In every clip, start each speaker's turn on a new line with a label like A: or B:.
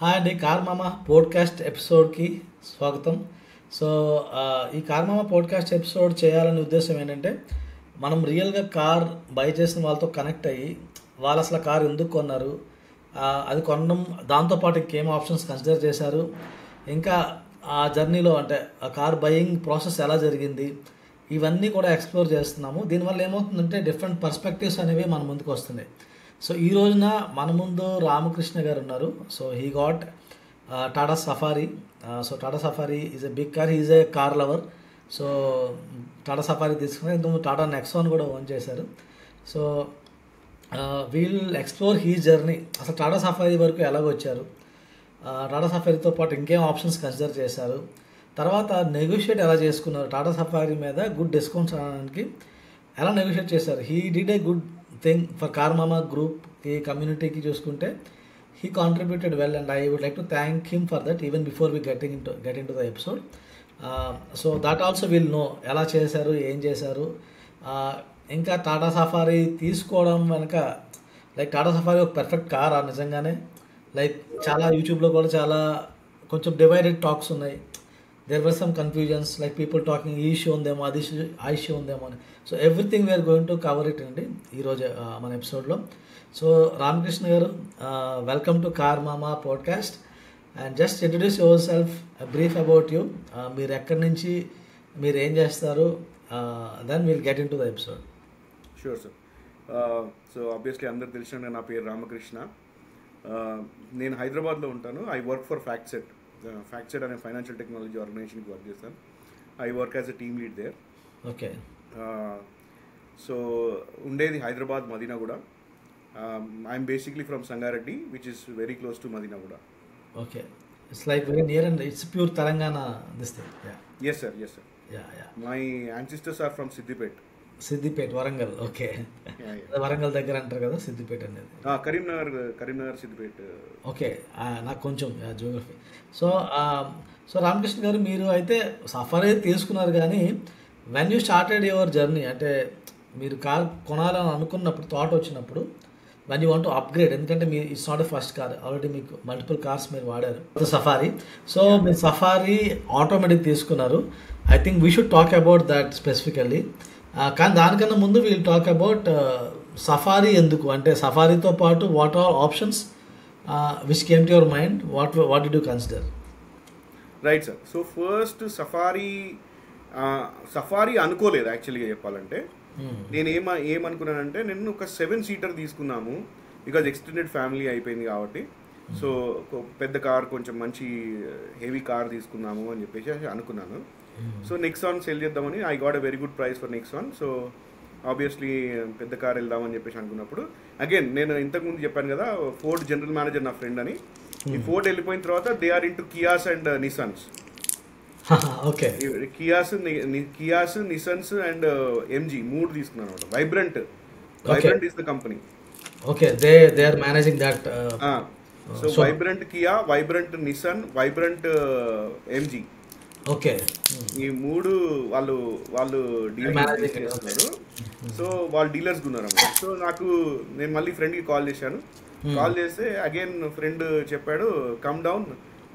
A: Hi అండి, car మామ podcast ఎపిసోడ్కి స్వాగతం. సో ఈ కార్ మామ పోడ్కాస్ట్ ఎపిసోడ్ చేయాలనే ఉద్దేశం ఏంటంటే, మనం రియల్గా కార్ బై చేసిన వాళ్ళతో కనెక్ట్ అయ్యి వాళ్ళు అసలు కార్ ఎందుకు కొన్నారు, అది కొనడం దాంతోపాటు ఇంకేం ఆప్షన్స్ కన్సిడర్ చేశారు, ఇంకా ఆ జర్నీలో అంటే ఆ కార్ బయింగ్ ప్రాసెస్ ఎలా జరిగింది, ఇవన్నీ కూడా ఎక్స్ప్లోర్ చేస్తున్నాము. దీనివల్ల ఏమవుతుందంటే డిఫరెంట్ పర్స్పెక్టివ్స్ అనేవి మన ముందుకు వస్తున్నాయి. సో ఈ రోజున మన ముందు రామకృష్ణ గారు ఉన్నారు. So he got Tata Safari. So Tata Safari is a big car, is a car lover. So Tata Safari తీసుకుని ఇంతకు టాటా నెక్సాన్ కూడా ఓన్ చేశారు. So we'll explore he journey, అసలు టాటా సఫారీ వరకు ఎలాగ వచ్చారు, టాటా సఫారీతో పాటు ఇంకేం ఆప్షన్స్ కన్సిడర్ చేశారు, తర్వాత నెగోషియేట్ ఎలా చేసుకున్నారు, టాటా సఫారీ మీద గుడ్ డిస్కౌంట్స్ అనడానికి ఎలా నెగోషియేట్ చేశారు. He did a good thing for car Mama గ్రూప్కి, కమ్యూనిటీకి చూసుకుంటే he contributed well and I would like to thank him for that even before we get into the episode. So that also will know ఎలా చేశారు, ఏం చేశారు. ఇంకా Tata Safari తీసుకోవడం వెనక లైక్ టాటా సఫారీ ఒక పర్ఫెక్ట్ కార్ నిజంగానే. లైక్ చాలా యూట్యూబ్లో కూడా చాలా కొంచెం డివైడెడ్ టాక్స్ ఉన్నాయి. There were some confusions, like people talking ఈ ఇష్యూ ఉందేమో, అది ఆ ఇష్యూ ఉందేమో అని. So everything we're going to cover it అండి ఈరోజు మన ఎపిసోడ్లో. So Ramakrishna garu, welcome to car Mama podcast. And just introduce yourself, brief about you, మీరు ఎక్కడి నుంచి, మీరు ఏం చేస్తారు, then will get into the episode.
B: Sure sir. So obviously అందరికి తెలిసిన నా పేరు రామకృష్ణ. నేను హైదరాబాద్లో ఉంటాను. ఐ వర్క్ ఫర్ ఫ్యాక్ట్సెట్ అనే ఫైనాన్షియల్ టెక్నాలజీ ఆర్గనైజేషన్కి వర్క్ చేస్తాను. I work as a team lead there.
A: Okay.
B: So ఉండేది Hyderabad Madinaguda. I'm basically from Sangareddy, which is very close to Madinaguda.
A: Okay, it's like very near and it's pure Telangana this thing.
B: Yes sir. My ancestors are from
A: Siddipet, Warangal. Okay, Warangal దగ్గర అంటారు కదా సిద్దిపేట అనేది.
B: Karimnagar Siddipet.
A: Okay, నాకు కొంచెం Geography. So so Ramakrishna గారు, మీరు అయితే సఫారీ తీసుకున్నారు, కానీ when you started your journey, అంటే మీరు కార్ కొనాలని అనుకున్నప్పుడు, థాట్ వచ్చినప్పుడు, when you want to upgrade, ఎందుకంటే మీ it's not a first car, already మీకు మల్టిపుల్ కార్స్ మీరు వాడారు సఫారీ. సో మీరు సఫారీ ఆటోమేటిక్ తీసుకున్నారు. I think we should talk about that specifically. కానీ దానికన్నా ముందు వీల్ టాక్ అబౌట్ సఫారీ ఎందుకు, అంటే సఫారీతో పాటు what are options which came to your mind, what did you consider?
B: Right sir. So first Safari అనుకోలేదు యాక్చువల్గా చెప్పాలంటే. నేను ఏమనుకున్నానంటే, నేను ఒక 7 సీటర్ తీసుకున్నాము, బికాజ్ ఎక్స్టెండెడ్ ఫ్యామిలీ అయిపోయింది కాబట్టి. సో పెద్ద కార్, కొంచెం మంచి హెవీ కార్ తీసుకున్నాము అని చెప్పేసి అనుకున్నాను. సో నెక్సాన్ సెల్ చేద్దామని, I got a very good price for Nexon. So obviously పెద్ద కార్ వెళ్దామని చెప్పేసి అనుకున్నప్పుడు, అగైన్ నేను ఇంతకుముందు చెప్పాను కదా, ఫోర్డ్ జనరల్ మేనేజర్ నా ఫ్రెండ్ అని. ఈ ఫోర్డ్ వెళ్ళిపోయిన తర్వాత they are into Kias and Nissans.
A: Okay,
B: Kias, Nissans and MG 3 తీసుకున్నాను అనమాట. Vibrant is the company.
A: Okay, they are managing that.
B: So Vibrant Kia, Vibrant Nissan, Vibrant MG.
A: Okay,
B: ఈ 3 వాళ్ళు dealer చేస్తున్నారు. So వాళ్ళు dealers ఉన్నారు అన్నమాట. So నేను మళ్ళీ ఫ్రెండ్కి కాల్ చేశాను. కాల్ చేస్తే అగైన్ ఫ్రెండ్ చెప్పాడు, కమ్ డౌన్,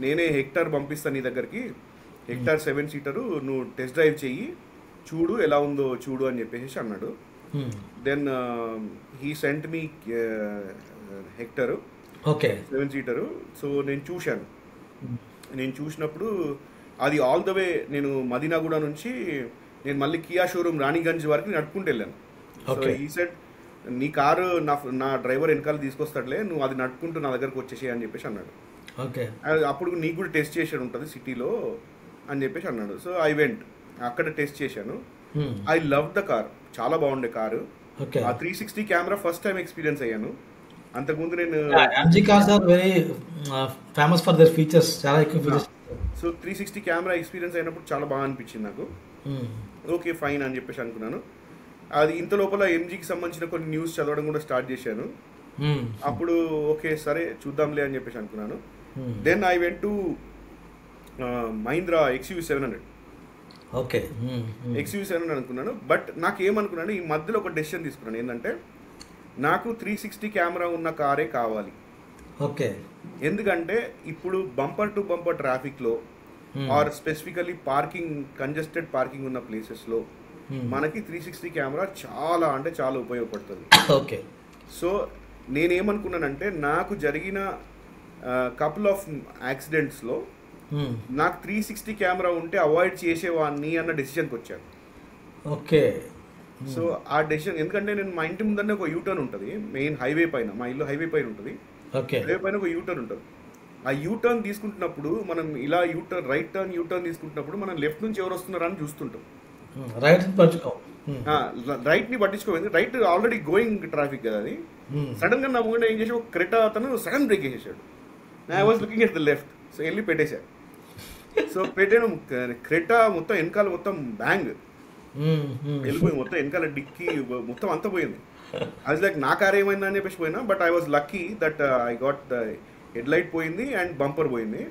B: నేనే హెక్టార్ పంపిస్తాను నీ దగ్గరికి, హెక్టార్ 7 సీటరు, నువ్వు టెస్ట్ డ్రైవ్ చెయ్యి, చూడు ఎలా ఉందో చూడు అని చెప్పేసి అన్నాడు. Then he sent me Hector, 7 seater. So నేను చూసినప్పుడు అది ఆల్ ద వే, నేను మదీనాగూడ నుంచి నేను మళ్ళీ కియా షోరూమ్ రాణిగంజ్ వరకు నడుపుకుంటూ వెళ్ళాను. సో ఈ సెట్, నీ కారు నా డ్రైవర్ వెనకాల తీసుకొస్తాడులే, నువ్వు అది నడుపుకుంటూ నా దగ్గరకు వచ్చేసి అని చెప్పేసి అన్నాడు.
A: ఓకే,
B: అప్పుడు నీకు కూడా టెస్ట్ చేసేది ఉంటుంది సిటీలో అని చెప్పేసి అన్నాడు. సో ఐ వెంట్, అక్కడ టెస్ట్ చేశాను. ఐ లవ్ ద కార్, చాలా బాగుండే కారు. ఆ 360 కెమెరా ఫస్ట్ టైం ఎక్స్పీరియన్స్ అయ్యాను. అంతకుముందు నేను
A: ఫేమస్ ఫర్ దేర్ ఫీచర్స్, చాలా ఎక్కువ ఫీచర్స్.
B: సో 360 కెమెరా ఎక్స్పీరియన్స్ అయినప్పుడు చాలా బాగా అనిపించింది నాకు. ఓకే ఫైన్ అని చెప్పేసి అనుకున్నాను. అది ఇంత లోపల ఎంజీకి సంబంధించిన కొన్ని న్యూస్ చదవడం కూడా స్టార్ట్ చేశాను. అప్పుడు ఓకే సరే చూద్దాంలే అని చెప్పేసి అనుకున్నాను. Then I went to Mahindra XUV 700.
A: Okay,
B: XUV 700 అనుకున్నాను. బట్ నాకేమనుకున్నాను, ఈ మధ్యలో ఒక డెసిషన్ తీసుకున్నాను. ఏంటంటే, నాకు 360 కెమెరా ఉన్న కారే కావాలి.
A: ఓకే,
B: ఎందుకంటే ఇప్పుడు బంపర్ టు బంపర్ ట్రాఫిక్లో or specifically parking congested parking ఉన్న ప్లేసెస్లో మనకి 360 కెమెరా చాలా అంటే చాలా ఉపయోగపడుతుంది.
A: ఓకే.
B: సో నేనేమనుకున్నానంటే నాకు జరిగిన కపుల్ ఆఫ్ యాక్సిడెంట్స్లో నాకు 360 కెమెరా ఉంటే అవాయిడ్ చేసేవాడిని అన్న డెసిషన్కి వచ్చాను.
A: ఓకే.
B: సో ఆ డెసిషన్ ఎందుకంటే నేను మా ఇంటి ముందరనే ఒక యూటర్న్ ఉంటుంది, మెయిన్ హైవే పైన, మా ఇల్లు హైవే పైన ఉంటుంది.
A: ఓకే.
B: హైవే పైన ఒక యూటర్న్ ఉంటుంది. ఆ యూటర్న్ తీసుకుంటున్నప్పుడు మనం ఇలా యూటర్న్ రైట్ టర్న్ యూటర్న్ తీసుకుంటున్నప్పుడు మనం లెఫ్ట్ నుంచి ఎవరు వస్తున్నారా అని చూస్తుంటాం. రైట్ ని పట్టించుకోవాలి, రైట్ ఆల్రెడీ గోయింగ్ ట్రాఫిక్ కదా అది. సడన్ గా నా ముందు ఏం చేసి ఒక క్రెటా అతను సడన్ బ్రేక్ వేసేసాడు. I was looking at the left, so వెళ్ళి పెట్టేశాడు. సో పెట్టాను, క్రెటా మొత్తం వెనకాల మొత్తం బ్యాంగ్ వెళ్ళిపోయి, మొత్తం వెనకాల డిక్కి మొత్తం అంతా పోయింది. అది లైక్ నా కార్ ఏమైందా అని చెప్పేసి పోయినా, but I was lucky that I got the head light పోయింది అండ్ బంపర్ పోయింది.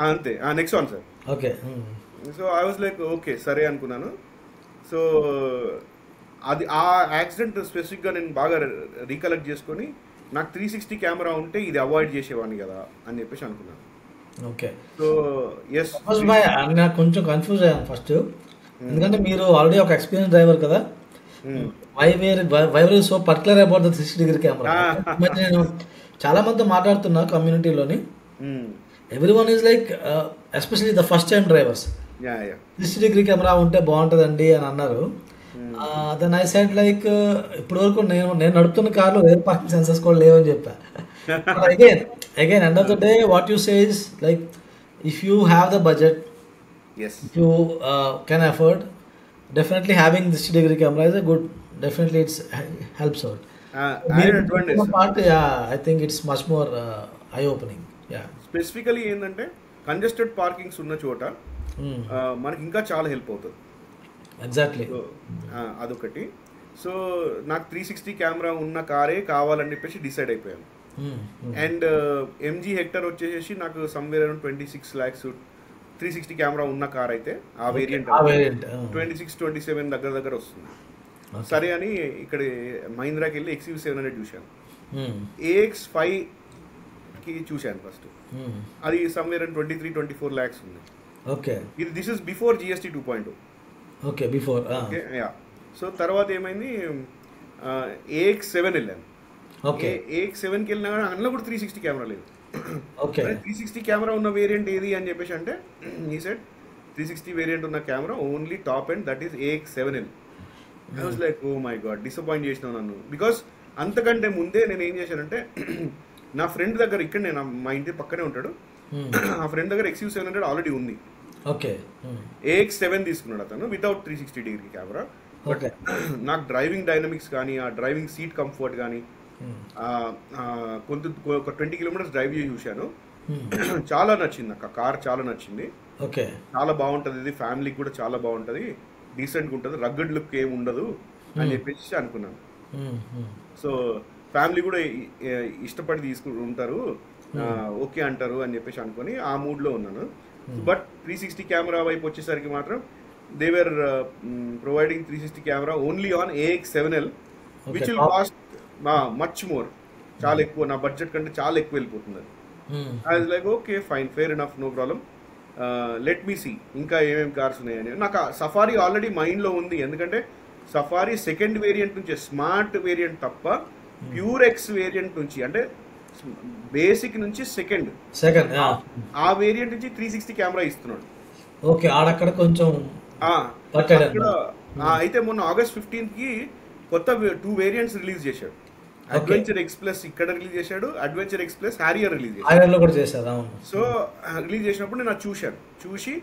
B: అంతే, Nexon sir.
A: Okay.
B: So I was like okay సరే అనుకున్నాను. సో అది ఆ యాక్సిడెంట్ స్పెసిఫిక్గా నేను బాగా రీకలెక్ట్ చేసుకొని నాకు 360 కెమెరా ఉంటే ఇది అవాయిడ్ చేసేవాడిని కదా అని చెప్పేసి అనుకున్నాను.
A: ఓకే.
B: సో ఎస్
A: నాకు కొంచెం కన్ఫ్యూజ్ అయ్యాను ఫస్ట్, ఎందుకంటే మీరు ఆల్రెడీ ఒక ఎక్స్పీరియన్స్ డ్రైవర్ కదా. Why were so particular about the 360 camera? నేను చాలా మంది మాట్లాడుతున్నా కమ్యూనిటీలోని, everyone is like especially the first time drivers 360 camera ఉంటే బాగుంటుందండి అని అన్నారు. దెన్ ఐ సెడ్ లైక్ ఇప్పటి వరకు నేను నడుపుతున్న కార్లో రేర్ పార్కింగ్ సెన్సర్స్ కూడా లేవని చెప్పా. Again end of the day what you say is like if you have the budget, if you can afford, definitely having this 360 camera is a good, definitely it's helps out. Part, I think it's much more eye opening.
B: Specifically ఏంటంటే congested parkings ఉన్న చోట మనకి ఇంకా చాలా help అవుతుంది.
A: Exactly,
B: అదొకటి. So నాకు 360 camera ఉన్న కారే కావాలని చెప్పేసి డిసైడ్ అయిపోయాను. అండ్ ఎంజీ హెక్టర్ వచ్చేసి నాకు సమ్వేర్ అరౌండ్ 26 lakhs 360 కెమెరా ఉన్న కార్ అయితే ఆ వేరియంట్ 26-27 దగ్గర వస్తుంది. సరే అని ఇక్కడ మహీంద్రాకి వెళ్ళి XUV700 చూశాను. AX5కి చూశాను ఫస్ట్, అది సమ్వేర్ 23-24 lakhs ఉంది.
A: ఓకే.
B: ఇది this is before GST 2.0.
A: Okay, before.
B: Okay, yeah. So తర్వాత ఏమైంది, AX7 వెళ్ళాను. AX7కి వెళ్ళినా కానీ అందులో కూడా 360 కెమెరా లేదు. 360 కెమెరా ఉన్న వేరియంట్ ఏది అని చెప్పేసి అంటే ఈ సెట్ 360 వేరియంట్ ఉన్న camera only top and that is AX7L. I was like oh my god, disappoint చేసినావు నన్ను. బికాస్ అంతకంటే ముందే నేను ఏం చేశానంటే నా ఫ్రెండ్ దగ్గర, ఇక్కడ నేను మా ఇంటి పక్కనే ఉంటాడు, ఆ ఫ్రెండ్ దగ్గర XUV700 ఆల్రెడీ ఉంది.
A: ఓకే.
B: AX7 తీసుకున్నాడు అతను వితౌట్ 360 కెమెరా. బట్ నాకు డ్రైవింగ్ డైనమిక్స్ కానీ ఆ డ్రైవింగ్ సీట్ కంఫర్ట్ కానీ ఒక 20 kilometers డ్రైవ్ చేసి చూశాను. చాలా నచ్చింది నాకు, ఆ కార్ చాలా నచ్చింది.
A: ఓకే,
B: చాలా బాగుంటుంది, ఇది ఫ్యామిలీకి కూడా చాలా బాగుంటుంది, డీసెంట్గా ఉంటుంది, రగ్గడ్ లుక్ ఏమి ఉండదు అని చెప్పేసి అనుకున్నాను. సో ఫ్యామిలీ కూడా ఇష్టపడి ఉంటారు, ఓకే అంటారు అని చెప్పేసి అనుకొని ఆ మూడ్లో ఉన్నాను. బట్ 360 కెమెరా వైపు వచ్చేసరికి మాత్రం they were providing 360 camera only on AX7L which will cost much more, చాలా ఎక్కువ, నా బడ్జెట్ కంటే చాలా ఎక్కువ వెళ్ళిపోతుంది. I was like okay fine, fair enough, no problem, let me see ఇంకా ఏమేమి కార్స్ ఉన్నాయని. నాకు సఫారీ ఆల్రెడీ మైండ్లో ఉంది, ఎందుకంటే సఫారీ సెకండ్ వేరియంట్ నుంచి, స్మార్ట్ వేరియంట్ తప్ప ప్యూర్ ఎక్స్ వేరియంట్ నుంచి, అంటే బేసిక్ నుంచి సెకండ్ ఆ వేరియంట్ నుంచి 360 కెమెరా ఇస్తున్నాడు.
A: ఓకే, ఆడక్కడ కొంచెం
B: అయితే మొన్న August 15th కొత్త 2 వేరియంట్స్ రిలీజ్ చేశాడు. అడ్వెంచర్ ఎక్స్ప్రెస్ ఇక్కడ రిలీజ్ చేశాడు, అడ్వెంచర్ ఎక్స్ప్రెస్ హ్యారియర్ రిలీజ్ చేశాడు. సో రిలీజ్ చేసినప్పుడు నేను అది చూసి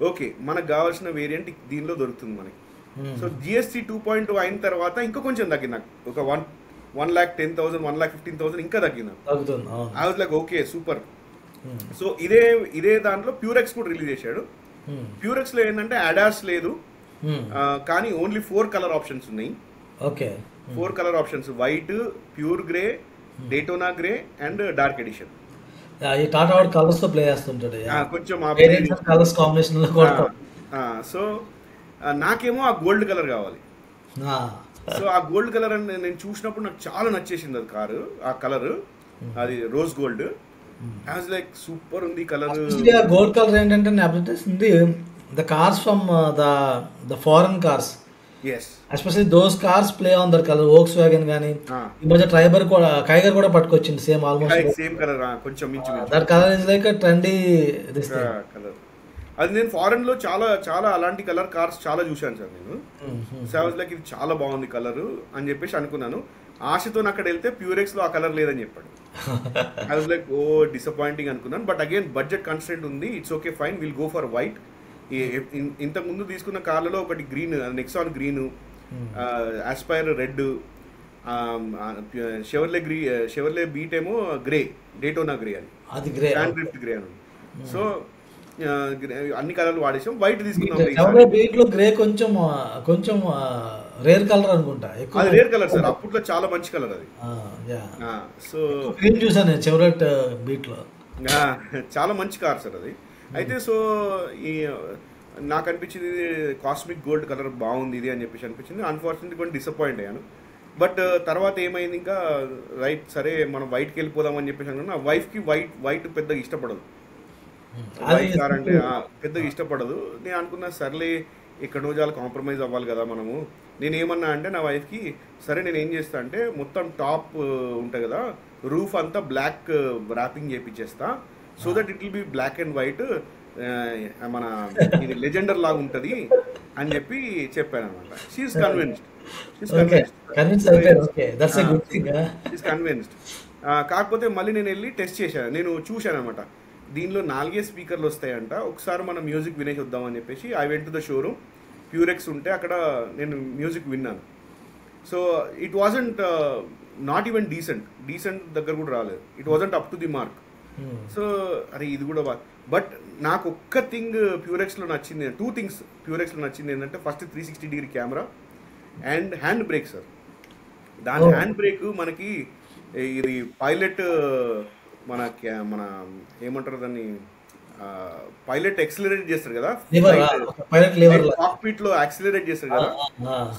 B: ఓకే మనకు కావాల్సిన వేరియంట్ దీనిలో దొరుకుతుంది మనకి. సో GST 2.0 అయిన తర్వాత ఇంకా కొంచెం తగ్గింది నాకు, ఒక 1,10,000 1,15,000 ఇంకా తగ్గింది. I was like okay super. So ఇదే దాంట్లో ప్యూరెక్స్ కూడా రిలీజ్ చేశాడు. ప్యూరెక్స్ లో ఏంటంటే అడాస్ లేదు, కానీ ఓన్లీ 4 కలర్ ఆప్షన్స్ ఉన్నాయి.
A: Okay,
B: 4 colour options, white, pure grey, Daytona grey and dark edition.
A: ఈ టాటా వాడు కలర్స్ తో ప్లే చేస్తుంటాడు
B: కొంచెం
A: కలర్స్ కాంబినేషన్ లో.
B: సో నాకేమో ఆ గోల్డ్ కలర్ కావాలి. సో ఆ గోల్డ్ కలర్ అని నేను చూసినప్పుడు నాకు చాలా నచ్చేసింది అది కారు, ఆ కలర్, అది rose gold. As like super ఉంది కలర్.
A: గోల్డ్ కలర్ ఏంటంటే నేను అబ్జర్వ్ చేసింది the cars from the foreign cars, especially those cars play on their colour. Volkswagen కానీ ఈ మధ్య కైగర్ కూడా పట్టుకొచ్చింది సేమ్ ఆల్మోస్ట్
B: సేమ్ కలర్, కొంచెం మించి
A: that colour is like trendy
B: colour. అది నేను ఫారెన్ లో చాలా చాలా అలాంటి కలర్ కార్స్ చాలా చూశాను సార్ నేను. సో ఐ వాజ్ లైక్ ఇది చాలా బాగుంది కలర్ అని చెప్పేసి అనుకున్నాను. ఆశతో అక్కడ వెళ్తే ప్యూరెక్స్ లో ఆ కలర్ లేదని చెప్పాడు. I was like oh disappointing అనుకున్నాను. బట్ అగైన్ బడ్జెట్ కన్స్ట్రెంట్ ఉంది, it's okay fine, will go for white. ఇంతకు ముందు తీసుకున్న కార్లలో ఒకటి green, Nexon green, Aspire red, Chevrolet Beat ఏమో గ్రే, డేటోనా గ్రే అది గ్రాండ్ డ్రిఫ్ట్ గ్రే అని. సో అన్ని కలర్లు వాడేసాం, వైట్ తీసుకున్నాం.
A: బీట్ లో గ్రే కొంచెం కొంచెం రేర్ కలర్ అనుకుంటా.
B: అది రేర్ కలర్ సార్, అప్పట్లో చాలా మంచి కలర్ అది. సో
A: గ్రీన్ చూసాను చెవరెట్ బీట్ లో,
B: చాలా మంచి కార్ సార్ అది. అయితే సో ఈ నాకు అనిపించింది కాస్మిక్ గోల్డ్ కలర్ బాగుంది ఇది అని చెప్పేసి అనిపించింది. అన్ఫార్చునేట్లీ కొంచెం డిసప్పాయింట్ అయ్యాను. బట్ తర్వాత ఏమైంది, ఇంకా రైట్ సరే మనం వైట్కి వెళ్ళిపోదాం అని చెప్పేసి అనుకున్నా. వైఫ్కి వైట్ పెద్దగా ఇష్టపడదు, వైట్ కార్ అంటే పెద్దగా ఇష్టపడదు. నేను అనుకున్నా సర్లే ఎక్కడో చాలా కాంప్రమైజ్ అవ్వాలి కదా మనము. నేను ఏమన్నా అంటే నా వైఫ్కి, సరే నేను ఏం చేస్తా అంటే మొత్తం టాప్ ఉంటుంది కదా రూఫ్ అంతా బ్లాక్ ర్యాపింగ్ చేయించేస్తా, so that it will be black and white, మన ఇది లెజెండర్ లాగా ఉంటుంది అని చెప్పి చెప్పాను అనమాట. She's convinced. కాకపోతే మళ్ళీ నేను వెళ్ళి టెస్ట్ చేశాను, నేను చూశాను అనమాట. దీనిలో 4 స్పీకర్లు వస్తాయంట, ఒకసారి మనం మ్యూజిక్ వినేసి వద్దామని చెప్పేసి I went to the showroom. ప్యూరెక్స్ ఉంటే అక్కడ నేను మ్యూజిక్ విన్నాను. So it wasn't not even decent దగ్గర కూడా రాలేదు. It wasn't up to the mark. So అరే ఇది కూడా బట్ నాకు ఒక్క థింగ్ ప్యూరెక్స్లో నచ్చింది, 2 థింగ్స్ ప్యూరెక్స్లో నచ్చింది ఏంటంటే, first 360 camera and hand brake sir. దాని హ్యాండ్ బ్రేక్ మనకి ఇది పైలట్ మన ఏమంటారు దాన్ని, పైలట్ యాక్సిలరేట్ చేస్తారు కదా, కాక్పిట్ లో యాక్సిలరేట్ చేస్తారు కదా.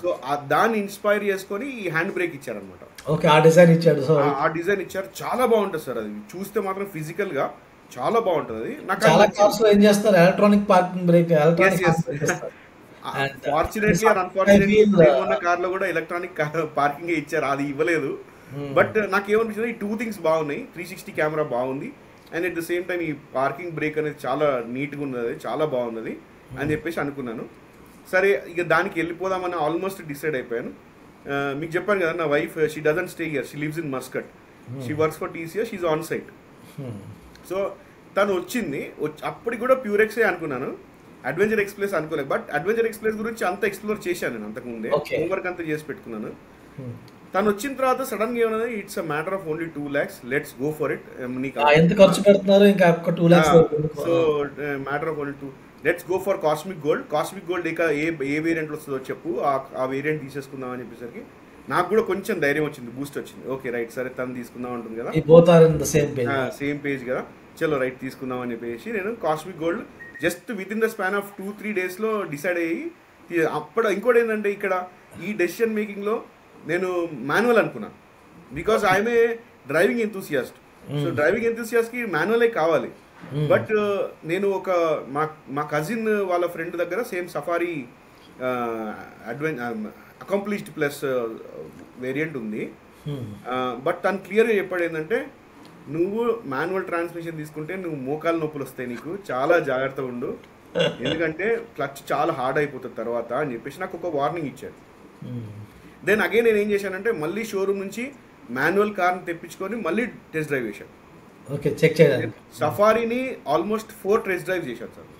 B: సో దాన్ని ఇన్స్పైర్ చేసుకొని ఈ హ్యాండ్ బ్రేక్ ఇచ్చారనమాట.
A: ఆ డిజైన్
B: ఇచ్చారు, చాలా బాగుంటుంది సార్. అది చూస్తే మాత్రం ఫిజికల్ గా చాలా బాగుంటుంది.
A: Electronic parking break,
B: fortunately and unfortunately ఉన్న కార్ లో కూడా ఎలక్ట్రానిక్ పార్కింగ్ ఇచ్చారు, అది ఇవ్వలేదు. బట్ నాకేమనిపించింది, ఈ 2 థింగ్స్ బాగున్నాయి. 360 కెమెరా బాగుంది, and at the same time ఈ పార్కింగ్ బ్రేక్ అనేది చాలా నీట్గా ఉన్నది, చాలా బాగున్నది అని చెప్పేసి అనుకున్నాను. సరే ఇక దానికి వెళ్ళిపోదామని ఆల్మోస్ట్ డిసైడ్ అయిపోయాను. మీకు చెప్పాను కదా, నా wife she doesn't stay here, she lives in Muscat, she works for TCS, she on site. So తను వచ్చింది, అప్పటికి కూడా ప్యూరెక్సే అనుకున్నాను, అడ్వెంచర్ ఎక్స్ప్రెస్ అనుకోలేదు. బట్ అడ్వెంచర్ ఎక్స్ప్రెస్ గురించి అంతా ఎక్స్ప్లోర్ చేశాను నేను అంతకుముందే, హోంవర్క్ అంతా చేసి పెట్టుకున్నాను. తను వచ్చిన తర్వాత సడన్ గా ఏమన్నా, it's a matter of only 2 lakhs, let's go for it.
A: ఎంత ఖర్చు పెడుతున్నారు ఇంకా 2 lakhs?
B: So matter of only 2, let's go for cosmic gold. ఇక ఏ వేరియంట్ వస్తుందో చెప్పు, ఆ వేరియంట్ తీసేసుకుందాం అని చెప్పేసరికి నాకు కూడా కొంచెం ధైర్యం వచ్చింది, బూస్ట్ వచ్చింది. ఓకే రైట్, సరే తను తీసుకుందాం ఉంటుంది కదా, సేమ్ పేజ్ కదా, చలో రైట్ తీసుకుందాం అని చెప్పేసి నేను cosmic gold just with in the span of 2-3 days లో డిసైడ్ అయ్యి. అప్పుడు ఇంకోటి ఏంటంటే, ఇక్కడ ఈ డెసిషన్ మేకింగ్ లో నేను మాన్యువల్ అనుకున్నాను, because I'm a driving enthusiast. So driving enthusiast కి మాన్యువలే కావాలి. బట్ నేను మా కజిన్ వాళ్ళ ఫ్రెండ్ దగ్గర same safari accomplished plus variant ఉంది. బట్ తను క్లియర్గా చెప్పాడు ఏంటంటే, నువ్వు మాన్యువల్ ట్రాన్స్మిషన్ తీసుకుంటే నువ్వు మోకాలు నొప్పులు వస్తాయి, నీకు చాలా జాగ్రత్తగా ఉండు, ఎందుకంటే క్లచ్ చాలా హార్డ్ అయిపోతుంది తర్వాత అని చెప్పేసి నాకు ఒక వార్నింగ్ ఇచ్చాడు. దెన్ అగైన్ నేను ఏం చేశానంటే, మళ్ళీ షోరూమ్ నుంచి మాన్యువల్ కార్ని తెప్పించుకొని మళ్ళీ టెస్ట్ డ్రైవ్ చేశాను.
A: ఓకే, చెక్ చేయాలి.
B: సఫారీని ఆల్మోస్ట్ 4 టెస్ట్ డ్రైవ్ చేశాను సార్.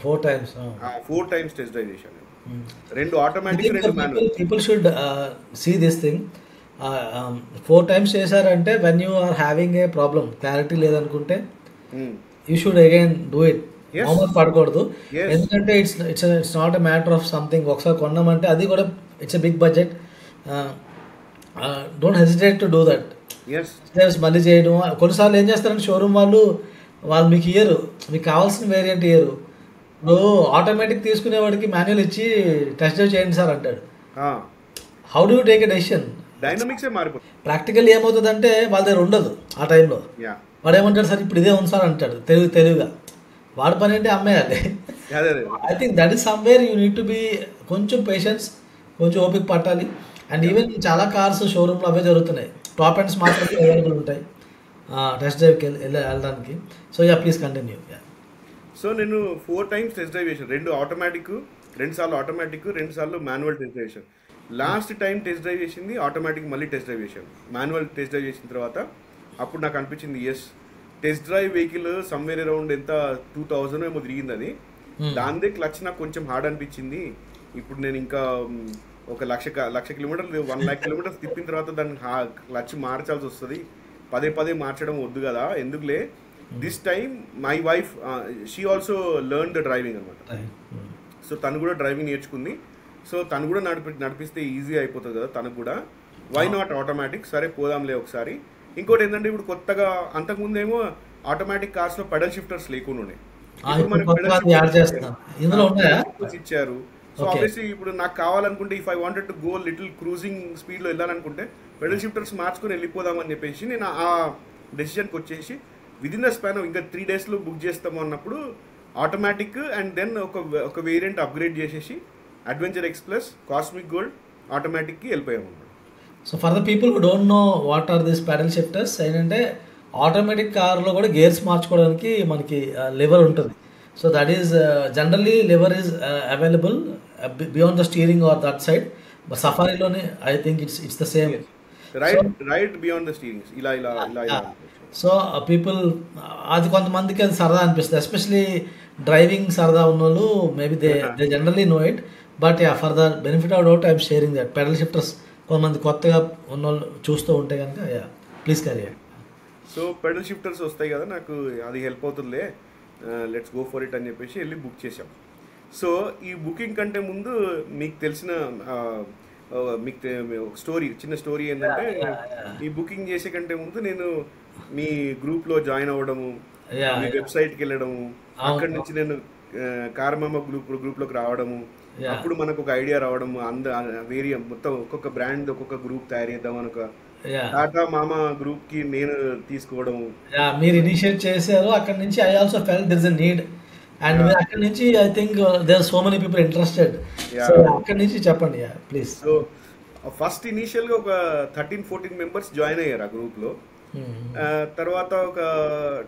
B: 4 టైమ్స్ టెస్ట్ డ్రైవ్ చేశాను. 2 automatic, 2 manual.
A: People should see this thing. 4 times చేశారంటే, when you are having a problem, clarity లేదనుకుంటే, you should again do it. మామూలు పడకూడదు, ఎందుకంటే it's not a matter of something. ఒకసారి కొన్నామంటే అది కూడా it's a big budget. Don't hesitate to do that. మళ్ళీ చేయడం, కొన్నిసార్లు ఏం చేస్తారంటే షోరూమ్ వాళ్ళు మీకు ఇయ్యరు, మీకు కావాల్సిన వేరియంట్ ఇయ్యరు. ఇప్పుడు ఆటోమేటిక్ తీసుకునేవాడికి మాన్యువల్ ఇచ్చి టెస్ట్ డ్రైవ్ చేయండి సార్ అంటాడు. How do take a decision?
B: డైనమిక్సే మారిపోతుంది.
A: ప్రాక్టికల్ ఏమవుతుందంటే వాళ్ళ దగ్గర ఉండదు ఆ టైంలో. వాడు ఏమంటాడు సార్ ఇప్పుడు ఇదే ఉంది సార్ అంటాడు తెలివిగా. వాడి పని ఏంటి అమ్మేయాలి.
B: అదే అదే
A: I think that is somewhere you need to be కొంచెం పేషెన్స్, కొంచెం ఓపిక పట్టాలి. అండ్ ఈవెన్ చాలా కార్స్ షోరూమ్లో అవే జరుగుతున్నాయి, టాప్ ఎండ్స్ మాత్రమే అవైలబుల్ ఉంటాయి టెస్ట్ డ్రైవ్కి వెళ్ళడానికి. So yeah please continue.
B: So నేను 4 times టెస్ట్ డ్రైవ్ చేశాను, 2 ఆటోమేటిక్, 2 సార్లు ఆటోమేటిక్, 2 సార్లు మాన్యువల్ టెస్ట్ డ్రైవ్ చేశాను. లాస్ట్ టైం టెస్ట్ డ్రైవ్ చేసింది ఆటోమేటిక్, మళ్ళీ టెస్ట్ డ్రైవ్ చేశాను. మాన్యువల్ టెస్ట్ డ్రైవ్ చేసిన తర్వాత అప్పుడు నాకు అనిపించింది as test drive vehicle somewhere around ఎంత 2000 ఏమో తిరిగింది అది. దానిదే క్లచ్ నాకు కొంచెం హార్డ్ అనిపించింది. ఇప్పుడు నేను ఇంకా ఒక 1,00,000 కిలోమీటర్లు 1,00,000 కిలోమీటర్స్ తిప్పిన తర్వాత దాన్ని క్లచ్ మార్చాల్సి వస్తుంది. పదే మార్చడం వద్దు కదా, ఎందుకులే. This time my wife she also learn the driving అనమాట. సో తను కూడా డ్రైవింగ్ నేర్చుకుంది. సో తను కూడా నడిపిస్తే ఈజీ అయిపోతుంది కదా తనకు కూడా. వై నాట్ ఆటోమేటిక్, సరే పోదాంలే ఒకసారి. ఇంకోటి ఏంటంటే ఇప్పుడు కొత్తగా అంతకుముందేమో ఆటోమేటిక్ కార్స్లో పెడల్ షిఫ్టర్స్ లేకుండా ఉన్నాయి, ఇచ్చారు. సో ఆబ్వియస్లీ ఇప్పుడు నాకు కావాలనుకుంటే if I wanted to go little cruising స్పీడ్లో వెళ్ళాలనుకుంటే పెడల్ షిఫ్టర్స్ మార్చుకొని వెళ్ళిపోదామని చెప్పేసి నేను ఆ డెసిషన్కి వచ్చేసి విదిన్ ద స్పాన్ ఇంకా 3 daysలో బుక్ చేస్తాము అన్నప్పుడు ఆటోమేటిక్ అండ్ దెన్ ఒక వేరియంట్ అప్గ్రేడ్ చేసేసి అడ్వెంచర్ ఎక్స్ప్రెస్, కాస్మిక్ గోల్డ్, ఆటోమేటిక్కి వెళ్ళిపోయాము అన్నమాట.
A: So for the people who don't know what are this pedal shifters ఏంటంటే ఆటోమేటిక్ కార్లో కూడా గేర్స్ మార్చుకోవడానికి మనకి లివర్ ఉంటుంది. So that is generally lever is available beyond the steering or that side. But సఫారీలోనే I think it's the same,
B: right beyond the steering ఇలా.
A: So people అది కొంతమందికి అది సరదా అనిపిస్తుంది, ఎస్పెషలీ డ్రైవింగ్ సరదా ఉన్న వాళ్ళు maybe they generally know it. But yeah for the benefit of doubt I'm sharing that pedal shifters కొంతమంది కొత్తగా ఉన్న వాళ్ళు చూస్తూ ఉంటే కనుక yeah please carry.
B: So pedal shifters వస్తాయి కదా, నాకు అది హెల్ప్ అవుతుందిలే, లెట్స్ గో ఫర్ ఇట్ అని చెప్పేసి వెళ్ళి బుక్ చేసాం. సో ఈ బుకింగ్ కంటే ముందు మీకు తెలిసిన చిన్న స్టోరీ ఏంటంటే ఈ బుకింగ్ చేసే కంటే ముందు నేను మీ గ్రూప్లో జాయిన్ అవ్వడము, మీ వెబ్సైట్కి వెళ్ళడము, అక్కడి నుంచి నేను కార్మామ గ్రూప్లోకి రావడము, అప్పుడు మనకు ఒక ఐడియా రావడము, మొత్తం ఒక్కొక్క బ్రాండ్ ఒక్కొక్క గ్రూప్ తయారు చేద్దాం అని ఒక టాటా మామ గ్రూప్ కి నేను తీసుకోవడము.
A: మీరు ఇనిషియేట్ చేశారు, అక్కడ నుంచి I also felt there is a need and అక్కడ నుంచి I think there so many people interested. So అక్కడ నుంచి చెప్పండి ప్లీజ్.
B: సో ఫస్ట్ ఇనిషియల్గా ఒక 13-14 మెంబర్స్ జాయిన్ అయ్యారు ఆ గ్రూప్లో. తర్వాత ఒక